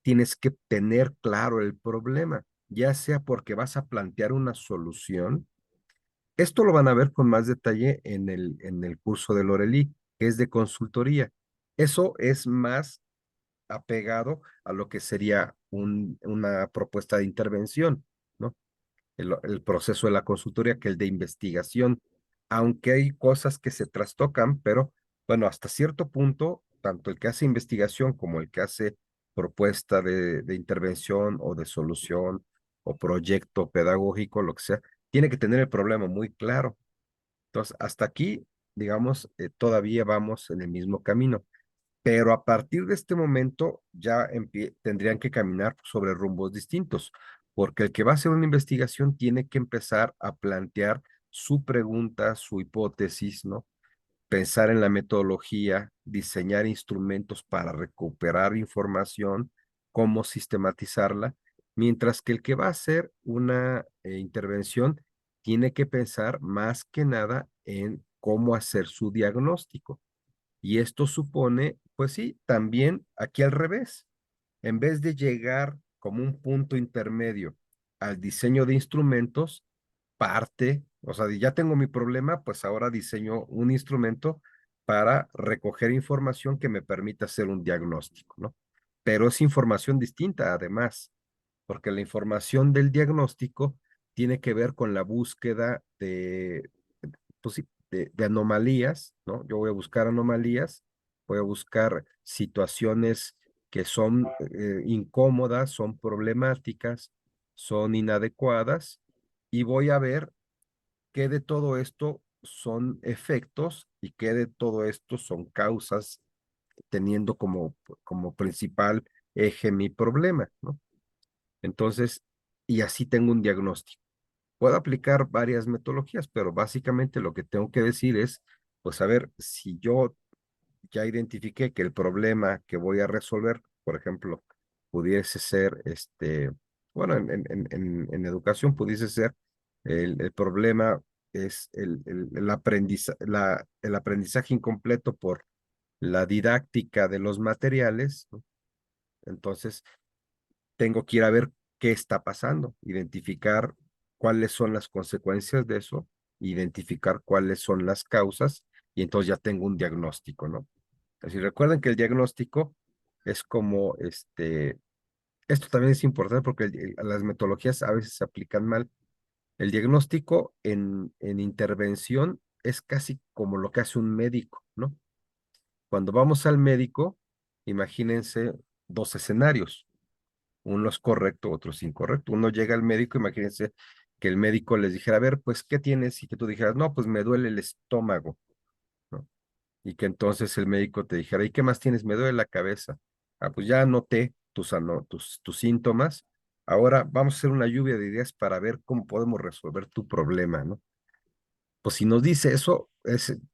tienes que tener claro el problema, ya sea porque vas a plantear una solución. Esto lo van a ver con más detalle en el curso de Lorelí, que es de consultoría. Eso es más apegado a lo que sería una propuesta de intervención, ¿no? El proceso de la consultoría que el de investigación, aunque hay cosas que se trastocan, pero bueno, hasta cierto punto, tanto el que hace investigación como el que hace propuesta de intervención o de solución o proyecto pedagógico, lo que sea, tiene que tener el problema muy claro. Entonces, hasta aquí, digamos, todavía vamos en el mismo camino. Pero a partir de este momento ya tendrían que caminar sobre rumbos distintos, porque el que va a hacer una investigación tiene que empezar a plantear su pregunta, su hipótesis, ¿no? Pensar en la metodología, diseñar instrumentos para recuperar información, cómo sistematizarla, mientras que el que va a hacer una intervención tiene que pensar más que nada en cómo hacer su diagnóstico. Y esto supone, pues sí, también aquí al revés, en vez de llegar como un punto intermedio al diseño de instrumentos, parte, o sea, ya tengo mi problema, pues ahora diseño un instrumento para recoger información que me permita hacer un diagnóstico, ¿no? Pero es información distinta, además, porque la información del diagnóstico tiene que ver con la búsqueda pues sí, de anomalías, ¿no? Yo voy a buscar anomalías, voy a buscar situaciones que son incómodas, son problemáticas, son inadecuadas, y voy a ver qué de todo esto son efectos y qué de todo esto son causas, teniendo como principal eje mi problema, ¿no? Entonces, y así tengo un diagnóstico. Puedo aplicar varias metodologías, pero básicamente lo que tengo que decir es, pues a ver, si yo ya identifiqué que el problema que voy a resolver, por ejemplo, pudiese ser, bueno, en educación pudiese ser, el problema es el aprendizaje incompleto por la didáctica de los materiales, ¿no? Entonces, tengo que ir a ver qué está pasando, identificar cuáles son las consecuencias de eso, identificar cuáles son las causas, y entonces ya tengo un diagnóstico, ¿no? Así recuerden que el diagnóstico es como, esto también es importante porque las metodologías a veces se aplican mal. El diagnóstico en intervención es casi como lo que hace un médico, ¿no? Cuando vamos al médico, imagínense dos escenarios. Uno es correcto, otro es incorrecto. Uno llega al médico, imagínense que el médico les dijera, a ver, pues, ¿qué tienes? Y que tú dijeras, no, pues me duele el estómago, ¿no? Y que entonces el médico te dijera, ¿y qué más tienes? Me duele la cabeza. Ah, pues ya anoté tus síntomas. Ahora vamos a hacer una lluvia de ideas para ver cómo podemos resolver tu problema, ¿no? Pues si nos dice eso,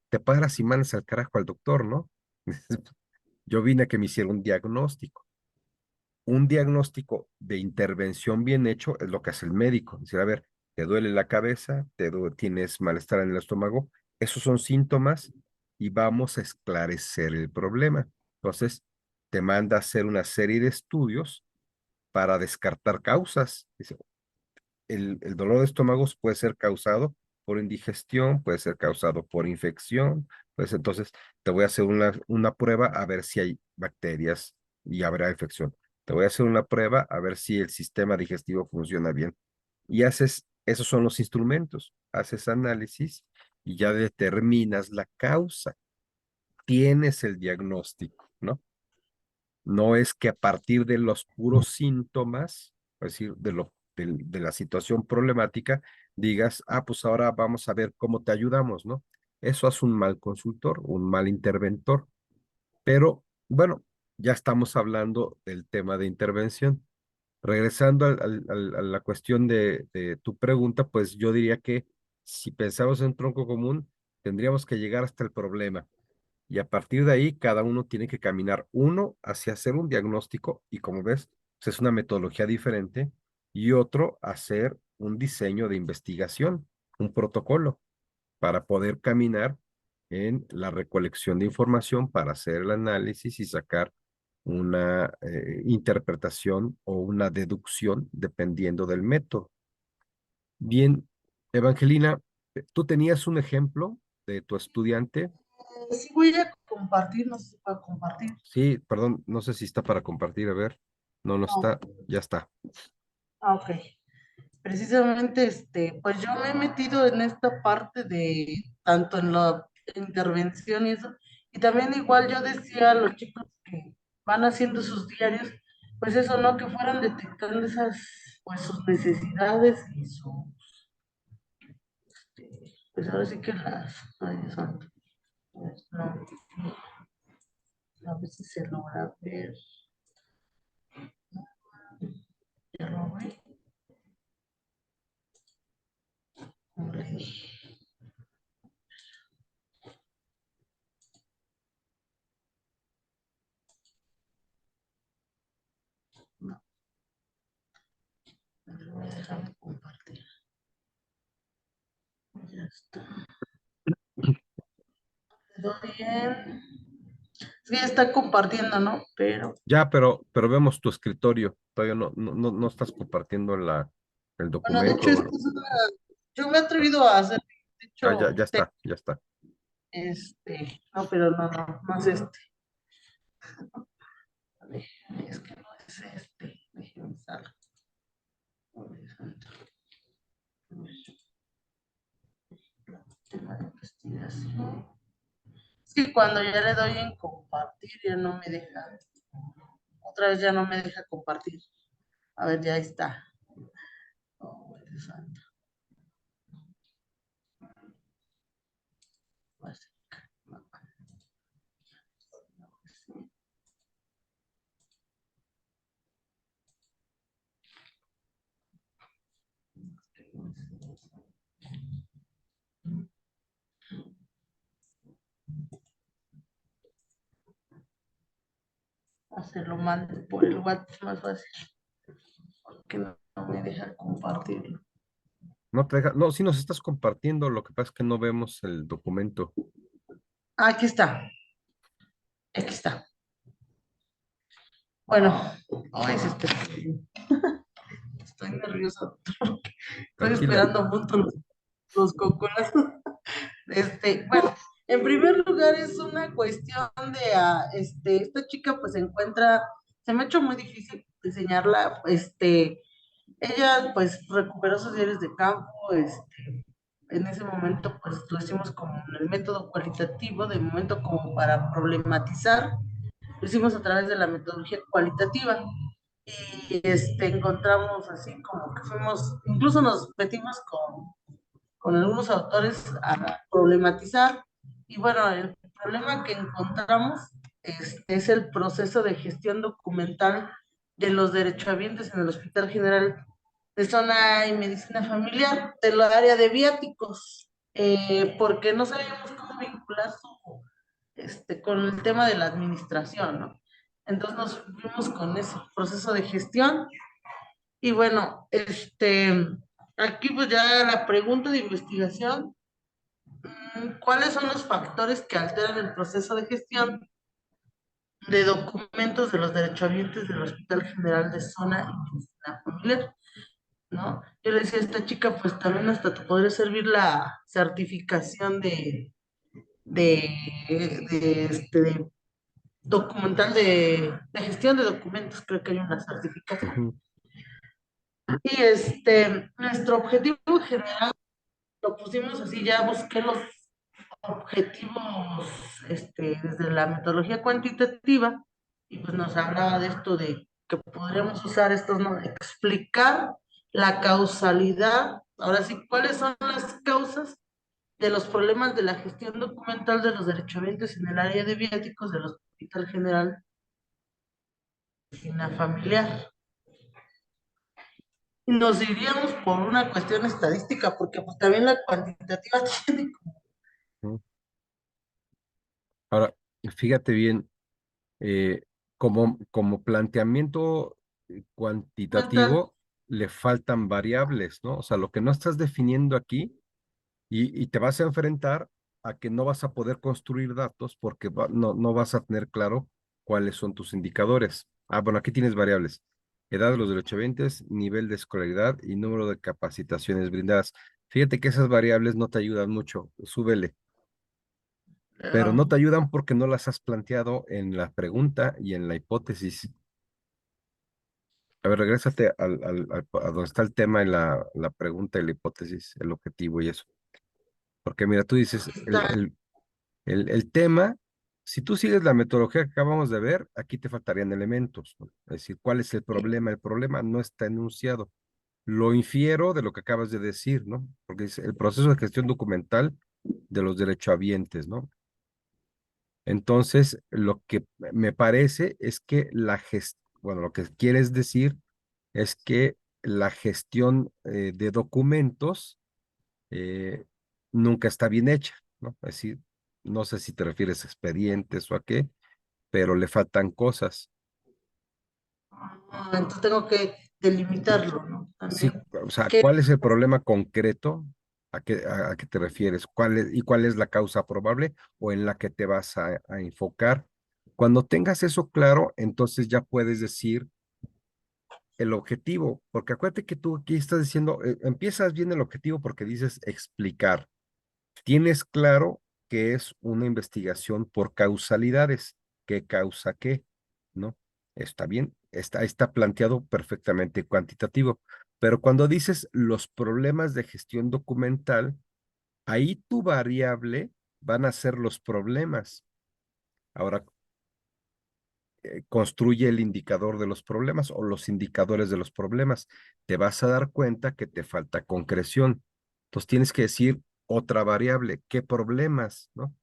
te paras y mandas al carajo al doctor, ¿no? Yo vine a que me hiciera un diagnóstico. Un diagnóstico de intervención bien hecho es lo que hace el médico. Decir, a ver, te duele la cabeza, tienes malestar en el estómago, esos son síntomas y vamos a esclarecer el problema. Entonces, te manda a hacer una serie de estudios para descartar causas. Dice, el dolor de estómago puede ser causado por indigestión, puede ser causado por infección, pues entonces te voy a hacer una prueba a ver si hay bacterias y habrá infección. Te voy a hacer una prueba a ver si el sistema digestivo funciona bien. Y esos son los instrumentos, haces análisis y ya determinas la causa. Tienes el diagnóstico, ¿no? No es que a partir de los puros síntomas, es decir, de la situación problemática, digas, ah, pues ahora vamos a ver cómo te ayudamos, ¿no? Eso es un mal consultor, un mal interventor. Pero bueno, ya estamos hablando del tema de intervención. Regresando a la cuestión de tu pregunta, pues yo diría que si pensamos en un tronco común, tendríamos que llegar hasta el problema. Y a partir de ahí, cada uno tiene que caminar uno hacia hacer un diagnóstico y como ves, pues es una metodología diferente y otro hacer un diseño de investigación, un protocolo para poder caminar en la recolección de información para hacer el análisis y sacar una interpretación o una deducción dependiendo del método. Bien, Evangelina, tú tenías un ejemplo de tu estudiante. Sí voy a compartir, no sé si puedo compartir. Sí, perdón, no sé si está para compartir, a ver. No, no No. está, ya está. Ah, ok. Precisamente, pues yo me he metido en esta parte de tanto en la intervención y eso, y también igual yo decía a los chicos que van haciendo sus diarios, pues eso, ¿no? Que fueran detectando esas, pues sus necesidades y su, pues ahora sí que las, ay, Dios santo, pues, no, a ver si se logra ver, ya lo ve, como le dije, no, voy a dejar de compartir, ya está, todo bien. Sí, está compartiendo, ¿no? Pero, Ya, pero vemos tu escritorio. Todavía no estás compartiendo el bueno, de documento. hecho, yo me he atrevido a hacer, de Ah, hecho, ya está, ya está. no, pero no es este. Es que no es este. Déjenme salgo. Tema de investigación. Es que cuando ya le doy en compartir, ya no me deja. Otra vez ya no me deja compartir. A ver, ya está. Oh, Dios santo. Hacerlo mal por el WhatsApp más fácil. Porque no me deja compartirlo. No te deja, no, sí nos estás compartiendo, lo que pasa es que no vemos el documento. Ah, aquí está. Aquí está. Bueno, ay, estoy nerviosa. Estoy Tranquila. esperando junto los cocolas. Bueno, en primer lugar es una cuestión de, esta chica pues se encuentra, se me ha hecho muy difícil diseñarla, ella pues recuperó sus diarios de campo, en ese momento pues lo hicimos como en el método cualitativo, de momento como para problematizar, lo hicimos a través de la metodología cualitativa y encontramos así como que fuimos, incluso nos metimos con algunos autores a problematizar. Y bueno, el problema que encontramos es el proceso de gestión documental de los derechohabientes en el Hospital General de Zona y Medicina Familiar, de la área de viáticos, porque no sabíamos cómo vincular con el tema de la administración, ¿no? Entonces nos fuimos con ese proceso de gestión y bueno, aquí pues ya la pregunta de investigación, ¿cuáles son los factores que alteran el proceso de gestión de documentos de los derechohabientes del Hospital General de Zona y Medicina Familiar? ¿No? Yo le decía a esta chica, pues también hasta te podría servir la certificación de, de documental de gestión de documentos, creo que hay una certificación. Ujú. Y nuestro objetivo general lo pusimos así, ya busqué los objetivos desde la metodología cuantitativa y pues nos hablaba de esto de que podríamos usar estos, ¿no? Explicar la causalidad, ahora sí, cuáles son las causas de los problemas de la gestión documental de los derechohabientes en el área de viáticos del Hospital General de Medicina Familiar. y nos iríamos por una cuestión estadística, porque pues también la cuantitativa tiene ¿no? Ahora, fíjate bien, como planteamiento cuenta. cuantitativo, le faltan variables, ¿no? O sea, lo que no estás definiendo aquí y te vas a enfrentar a que no vas a poder construir datos porque no vas a tener claro cuáles son tus indicadores. Ah, bueno, aquí tienes variables. Edad de los derechohabientes, nivel de escolaridad y número de capacitaciones brindadas. Fíjate que esas variables no te ayudan mucho. Súbele, pero no te ayudan porque no las has planteado en la pregunta y en la hipótesis. A ver, regrésate a donde está el tema en la pregunta y la hipótesis, el objetivo y eso. Porque mira, tú dices, Está, el tema, si tú sigues la metodología que acabamos de ver, aquí te faltarían elementos, ¿no? Es decir, ¿cuál es el problema? El problema no está enunciado. Lo infiero de lo que acabas de decir, ¿no? Porque es el proceso de gestión documental de los derechohabientes, ¿no? Entonces, lo que me parece es que bueno, lo que quieres decir es que la gestión de documentos eh, nunca está bien hecha, ¿no? Es decir, no sé si te refieres a expedientes o a qué, pero le faltan cosas. entonces tengo que delimitarlo, ¿no? Sí, También. o sea, Que ¿cuál es el problema concreto? A qué te refieres? ¿Cuál es la causa probable o en la que te vas a enfocar? Cuando tengas eso claro, entonces ya puedes decir el objetivo, porque acuérdate que tú aquí estás diciendo, empiezas bien el objetivo porque dices explicar. Tienes claro que es una investigación por causalidades, qué causa qué, ¿no? Está bien, está planteado perfectamente cuantitativo, pero cuando dices los problemas de gestión documental, ahí tu variable van a ser los problemas. Ahora, construye el indicador de los problemas o los indicadores de los problemas. Te vas a dar cuenta que te falta concreción. Entonces tienes que decir otra variable, ¿qué problemas, no?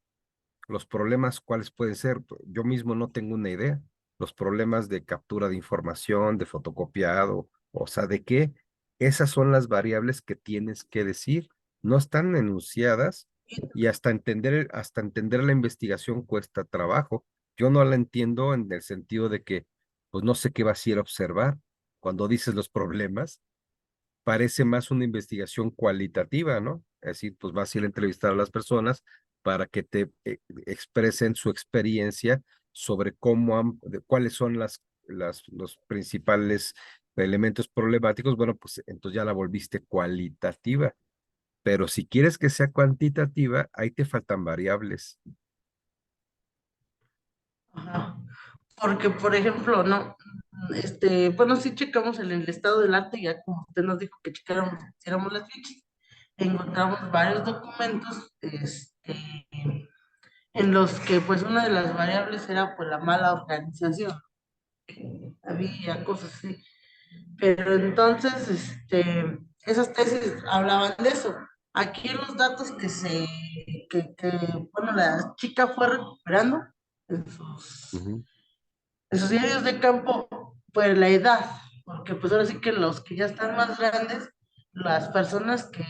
Los problemas, ¿cuáles pueden ser? Yo mismo no tengo una idea. Los problemas de captura de información, de fotocopiado, o sea, ¿de qué? Esas son las variables que tienes que decir. No están enunciadas y hasta entender la investigación cuesta trabajo. Yo no la entiendo en el sentido de que, pues no sé qué vas a ir a observar cuando dices los problemas parece más una investigación cualitativa, ¿no? Es decir, pues vas a ir a entrevistar a las personas para que te expresen su experiencia sobre cuáles son los principales elementos problemáticos. Bueno, pues entonces ya la volviste cualitativa. Pero si quieres que sea cuantitativa, ahí te faltan variables. ajá. Porque, por ejemplo, no, bueno, sí checamos en el estado del arte, ya como usted nos dijo que checáramos, hiciéramos las fichas, encontramos varios documentos, en los que pues una de las variables era pues la mala organización, había cosas así, pero entonces, esas tesis hablaban de eso. Aquí los datos bueno, la chica fue recuperando en Ujú. sus diarios de campo, pues la edad, porque pues ahora sí que los que ya están más grandes, las personas que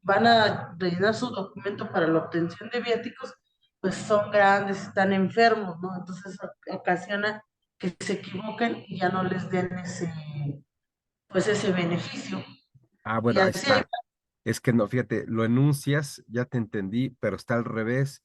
van a rellenar su documento para la obtención de viáticos, pues son grandes, están enfermos, ¿no? Entonces ocasiona que se equivoquen y ya no les den pues ese beneficio. Ah, Y bueno, ahí así hay, está. Es que no, fíjate, lo enuncias, ya te entendí, pero está al revés,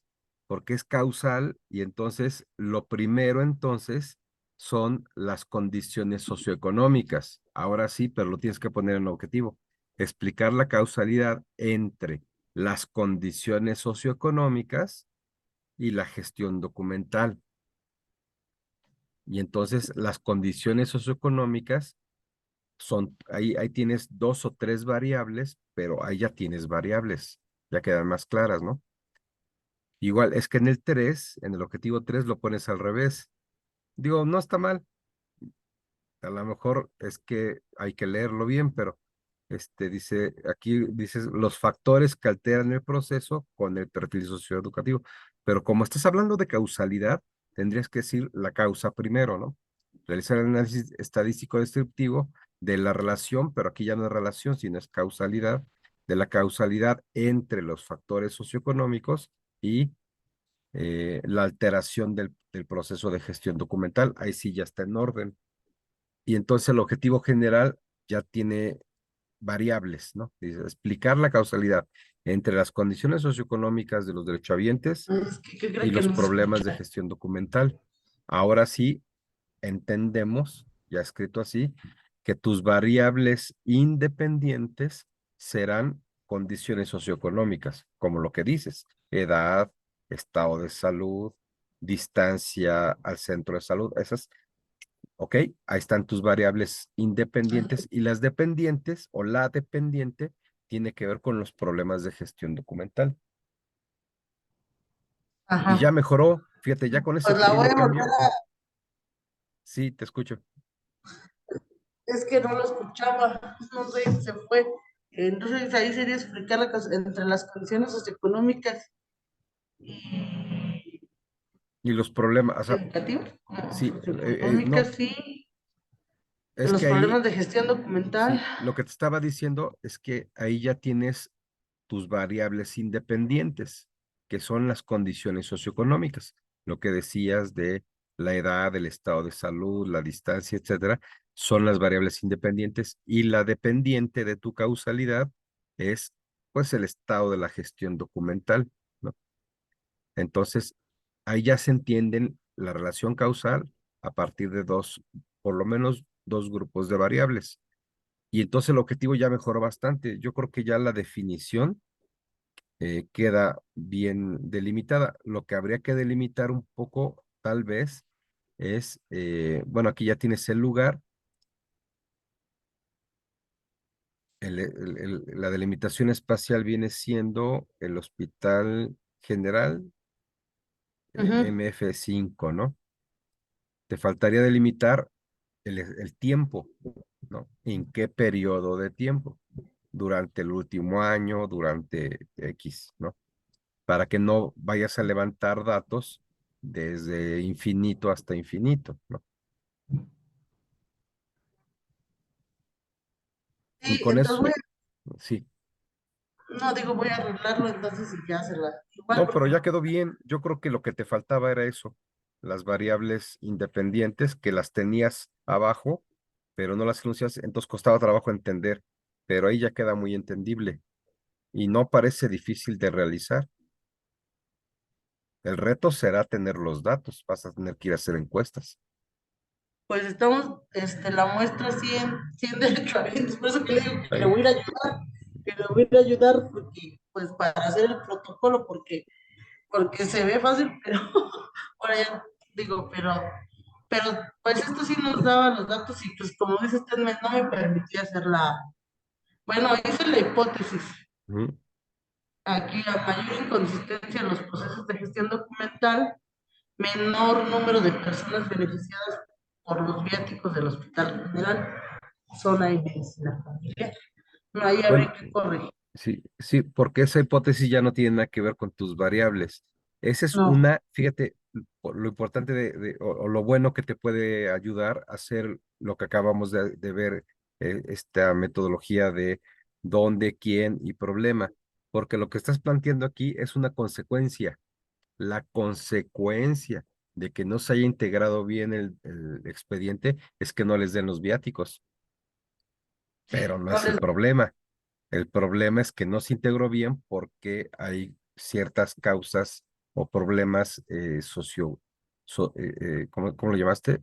porque es causal y entonces lo primero entonces son las condiciones socioeconómicas. Ahora sí, pero lo tienes que poner en objetivo. Explicar la causalidad entre las condiciones socioeconómicas y la gestión documental. Y entonces las condiciones socioeconómicas ahí tienes dos o tres variables, pero ahí ya tienes variables, ya quedan más claras, ¿no? Igual, es que en el 3 en el objetivo 3 lo pones al revés. Digo, no está mal, a lo mejor es que hay que leerlo bien, pero aquí dices los factores que alteran el proceso con el perfil socioeducativo, pero como estás hablando de causalidad, tendrías que decir la causa primero, ¿no? Realizar el análisis estadístico descriptivo de la relación, pero aquí ya no es relación, sino es causalidad, de la causalidad entre los factores socioeconómicos y la alteración del proceso de gestión documental. Ahí sí ya está en orden. Y entonces el objetivo general ya tiene variables, ¿no? Dice, explicar la causalidad entre las condiciones socioeconómicas de los derechohabientes Es que, ¿qué y cree que los no se problemas de escucha? gestión documental. Ahora sí entendemos, ya escrito así, que tus variables independientes serán condiciones socioeconómicas, como lo que dices, edad, estado de salud, distancia al centro de salud, esas, ok, ahí están tus variables independientes y las dependientes o la dependiente tiene que ver con los problemas de gestión documental. Y ya Ajá. mejoró, fíjate, ya con ese Pues la voy pequeño a volver cambio, a, sí, te escucho. es que no lo escuchaba, no sé, se fue. Entonces ahí sería explicar entre las condiciones socioeconómicas y Y los problemas, o sea, educativas, sí, no, socioeconómicas, sí, de es los que ahí, problemas de gestión documental. sí, lo que te estaba diciendo es que ahí ya tienes tus variables independientes, que son las condiciones socioeconómicas, lo que decías de la edad, el estado de salud, la distancia, etcétera, son las variables independientes y la dependiente de tu causalidad es, pues, el estado de la gestión documental, ¿no? Entonces, ahí ya se entienden la relación causal a partir de dos, por lo menos dos grupos de variables. Y entonces el objetivo ya mejoró bastante. Yo creo que ya la definición queda bien delimitada. Lo que habría que delimitar un poco, tal vez, es, bueno, aquí ya tienes el lugar, la delimitación espacial viene siendo el Hospital General Ujú. MF5, ¿no? Te faltaría delimitar el tiempo, ¿no? ¿En qué periodo de tiempo? Durante el último año, durante X, ¿no? Para que no vayas a levantar datos desde infinito hasta infinito, ¿no? Y Sí, con entonces eso, sí. no digo, voy a arreglarlo entonces y ya se la, igual No, pero porque ya quedó bien. Yo creo que lo que te faltaba era eso, las variables independientes que las tenías abajo, pero no las enuncias, entonces costaba trabajo entender, pero ahí ya queda muy entendible y no parece difícil de realizar. El reto será tener los datos, vas a tener que ir a hacer encuestas. pues estamos, la muestra 100 derechohabientes, por eso que le digo que le Ahí. voy a ir a ayudar, que le voy a ir a ayudar porque, pues para hacer el protocolo, porque se ve fácil, pero por allá digo, pero pues esto sí nos daba los datos y pues como dice usted, no me permitía hacer bueno, hice la hipótesis. Ujú. Aquí a mayor inconsistencia en los procesos de gestión documental, menor número de personas beneficiadas por los viáticos del Hospital General, zona y medicina familiar. No, ahí habría Bueno, que corregir. sí, sí, porque esa hipótesis ya no tiene nada que ver con tus variables. Esa es No, una, fíjate, lo importante o lo bueno que te puede ayudar a hacer lo que acabamos de ver, esta metodología de dónde, quién y problema, porque lo que estás planteando aquí es una consecuencia. La consecuencia de que no se haya integrado bien el expediente es que no les den los viáticos, pero no no es el les, problema. El problema es que no se integró bien porque hay ciertas causas o problemas ¿cómo lo llamaste?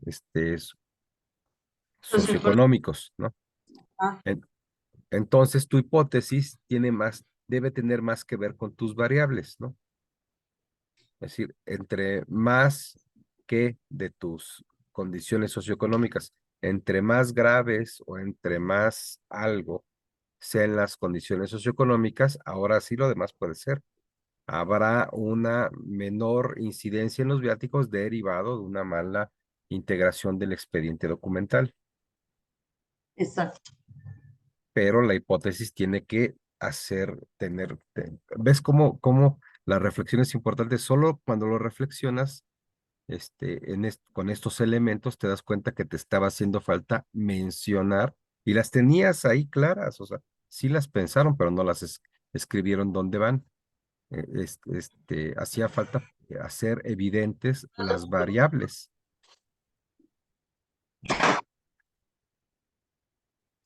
Socioeconómicos, ¿no? ah, En- Entonces, tu hipótesis debe tener más que ver con tus variables, ¿no? Es decir, entre más que de tus condiciones socioeconómicas, entre más graves o entre más algo sean las condiciones socioeconómicas, ahora sí lo demás puede ser. Habrá una menor incidencia en los viáticos derivado de una mala integración del expediente documental, exacto. pero la hipótesis tiene que ¿ves cómo la reflexión es importante? Solo cuando lo reflexionas, con estos elementos te das cuenta que te estaba haciendo falta mencionar Y las tenías ahí claras, o sea, sí las pensaron, pero no las escribieron dónde van. Hacía falta hacer evidentes las variables.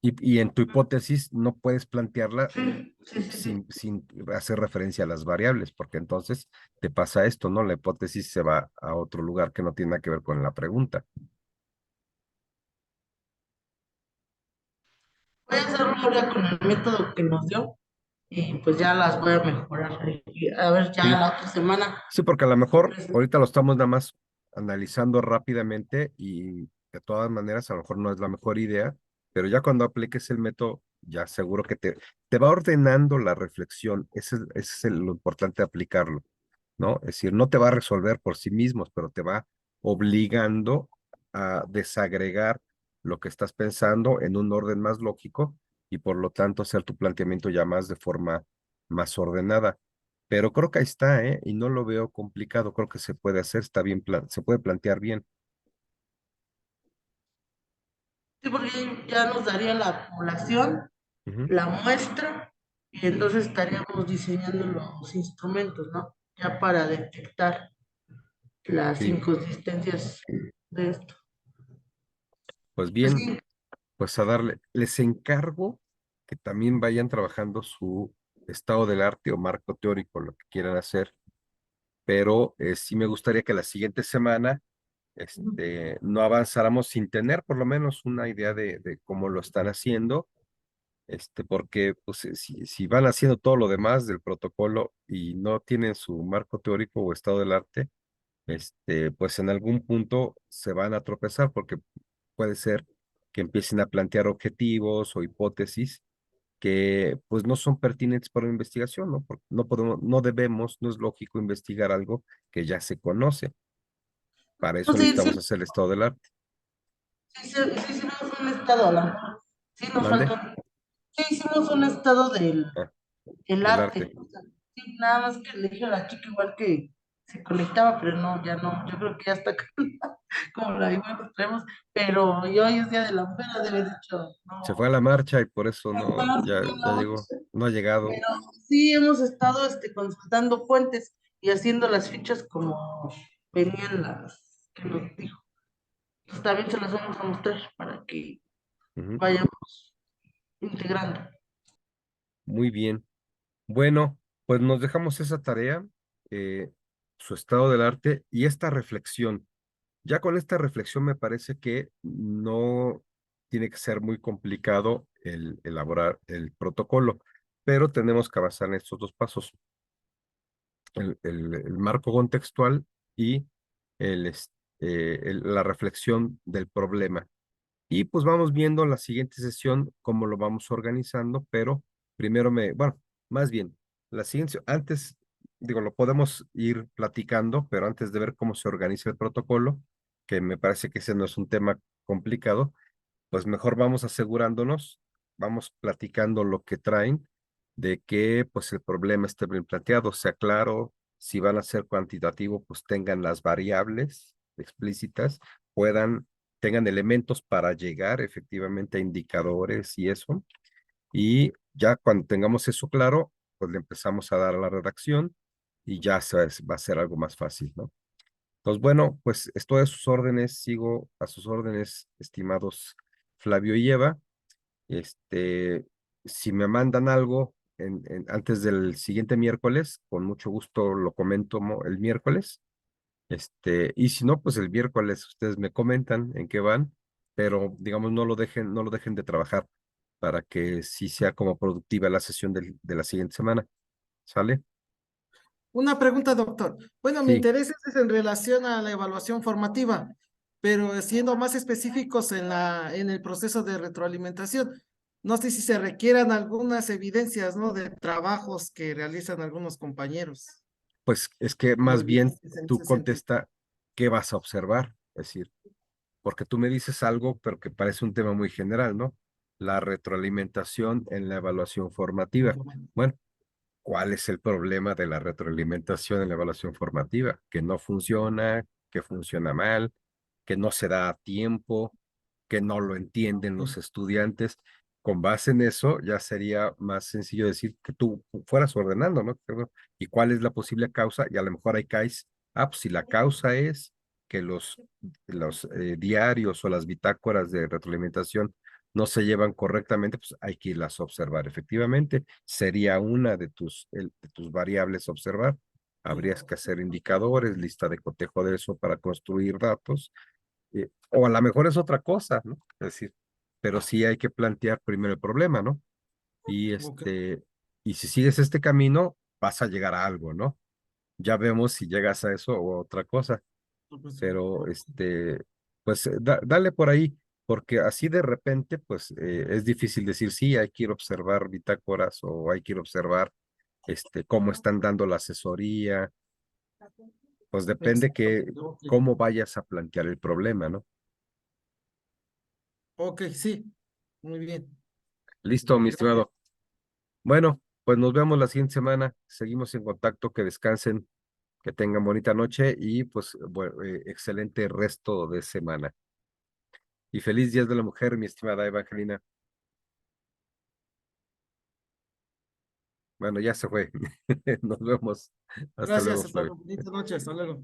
Y en tu hipótesis no puedes plantearla Sí, sí, sí, sí. sin hacer referencia a las variables, porque entonces te pasa esto, ¿no? La hipótesis se va a otro lugar que no tiene nada que ver con la pregunta. Voy a hacerlo ahora con el método que nos dio y pues ya las voy a mejorar. Y a ver, ya Sí, la otra semana. sí, porque a lo mejor ahorita lo estamos nada más analizando rápidamente y de todas maneras a lo mejor no es la mejor idea, pero ya cuando apliques el método, ya seguro que te va ordenando la reflexión. Ese es lo importante de aplicarlo, ¿no? Es decir, no te va a resolver por sí mismos, pero te va obligando a desagregar lo que estás pensando en un orden más lógico y por lo tanto hacer tu planteamiento ya más de forma más ordenada. Pero creo que ahí está, ¿eh? Y no lo veo complicado, creo que se puede hacer, está bien, se puede plantear bien. Sí, porque ya nos daría la población, Ujú. la muestra, y entonces estaríamos diseñando los instrumentos, ¿no? Ya para detectar las Sí, inconsistencias de esto. pues Pues bien, sí, pues a darle, les encargo que también vayan trabajando su estado del arte o marco teórico, lo que quieran hacer, pero sí me gustaría que la siguiente semana no avanzáramos sin tener por lo menos una idea de cómo lo están haciendo, porque pues, si van haciendo todo lo demás del protocolo y no tienen su marco teórico o estado del arte, pues en algún punto se van a tropezar porque puede ser que empiecen a plantear objetivos o hipótesis que pues no son pertinentes para la investigación, ¿no? Porque no podemos, no debemos, no es lógico investigar algo que ya se conoce. Para eso sí, sí, necesitamos hacer el estado del arte. sí, sí, sí hicimos un estado, a lo mejor. Sí, nos ¿Mande? faltó. Sí, hicimos un estado Ah, del del arte. arte. O sea, sí, nada más que le dije a la chica igual que se conectaba, pero no, ya no. Yo creo que ya está como la igual nos traemos. Pero yo hoy es Día de la Mujer, la debe de hecho, Se fue a no. la marcha y por eso No, no, ya no, llegó, no ha llegado. pero sí hemos estado consultando fuentes y haciendo las fichas como venían las que nos dijo. Entonces, también se las vamos a mostrar para que Ujú. vayamos integrando. Muy bien. Bueno, pues nos dejamos esa tarea, eh, su estado del arte y esta reflexión. Ya con esta reflexión me parece que no tiene que ser muy complicado el elaborar el protocolo, pero tenemos que avanzar en estos dos pasos, el marco contextual y la reflexión del problema. Y pues vamos viendo en la siguiente sesión cómo lo vamos organizando, pero primero bueno, más bien, la siguiente, antes, digo, lo podemos ir platicando, pero antes de ver cómo se organiza el protocolo, que me parece que ese no es un tema complicado, pues mejor vamos asegurándonos, vamos platicando lo que traen, de que pues el problema esté bien planteado, sea claro, si van a ser cuantitativo, pues tengan las variables explícitas, tengan elementos para llegar efectivamente a indicadores y eso, y ya cuando tengamos eso claro, pues le empezamos a dar a la redacción y ya va a ser algo más fácil, ¿no? Entonces, bueno, pues estoy a sus órdenes, sigo a sus órdenes, estimados Flavio y Eva. Este, si me mandan algo antes del siguiente miércoles, con mucho gusto lo comento el miércoles. Y si no, pues el miércoles ustedes me comentan en qué van, pero digamos, no lo dejen de trabajar para que sí sea como productiva la sesión de la siguiente semana. ¿Sale? Una pregunta, doctor. Bueno, mi Sí, interés es en relación a la evaluación formativa, pero siendo más específicos en el proceso de retroalimentación. No sé si se requieran algunas evidencias, ¿no? De trabajos que realizan algunos compañeros pues es que o más bien evidencias en tú ese sentido. contesta qué vas a observar. Es decir, porque tú me dices algo, pero que parece un tema muy general, ¿no? La retroalimentación en la evaluación formativa. Bueno, ¿cuál es el problema de la retroalimentación en la evaluación formativa? Que no funciona, que funciona mal, que no se da a tiempo, que no lo entienden los estudiantes. Con base en eso, ya sería más sencillo decir que tú fueras ordenando, ¿no? ¿Y cuál es la posible causa? Y a lo mejor ahí caes, pues si la causa es que los diarios o las bitácoras de retroalimentación no se llevan correctamente, pues hay que irlas a observar. Efectivamente, sería una de tus variables a observar. Habrías que hacer indicadores, lista de cotejo de eso para construir datos, o a lo mejor es otra cosa, ¿no? Es decir, pero sí hay que plantear primero el problema, ¿no? Y Ok, y si sigues este camino, vas a llegar a algo, ¿no? Ya vemos si llegas a eso o a otra cosa, pues, pero ok, pues dale por ahí, porque así de repente, pues es difícil decir, sí, hay que ir a observar bitácoras o hay que ir a observar, cómo están dando la asesoría, pues depende que, exactamente, ok. cómo vayas a plantear el problema, ¿no? Ok, sí, muy bien. Listo, mi Gracias. estimado. Bueno, pues nos vemos la siguiente semana. Seguimos en contacto, que descansen, que tengan bonita noche y pues excelente resto de semana. Y feliz Día de la Mujer, mi estimada Evangelina. Bueno, ya se fue. Nos vemos. Hasta Gracias, luego, hasta Flavio. luego. Bonita noche, hasta luego.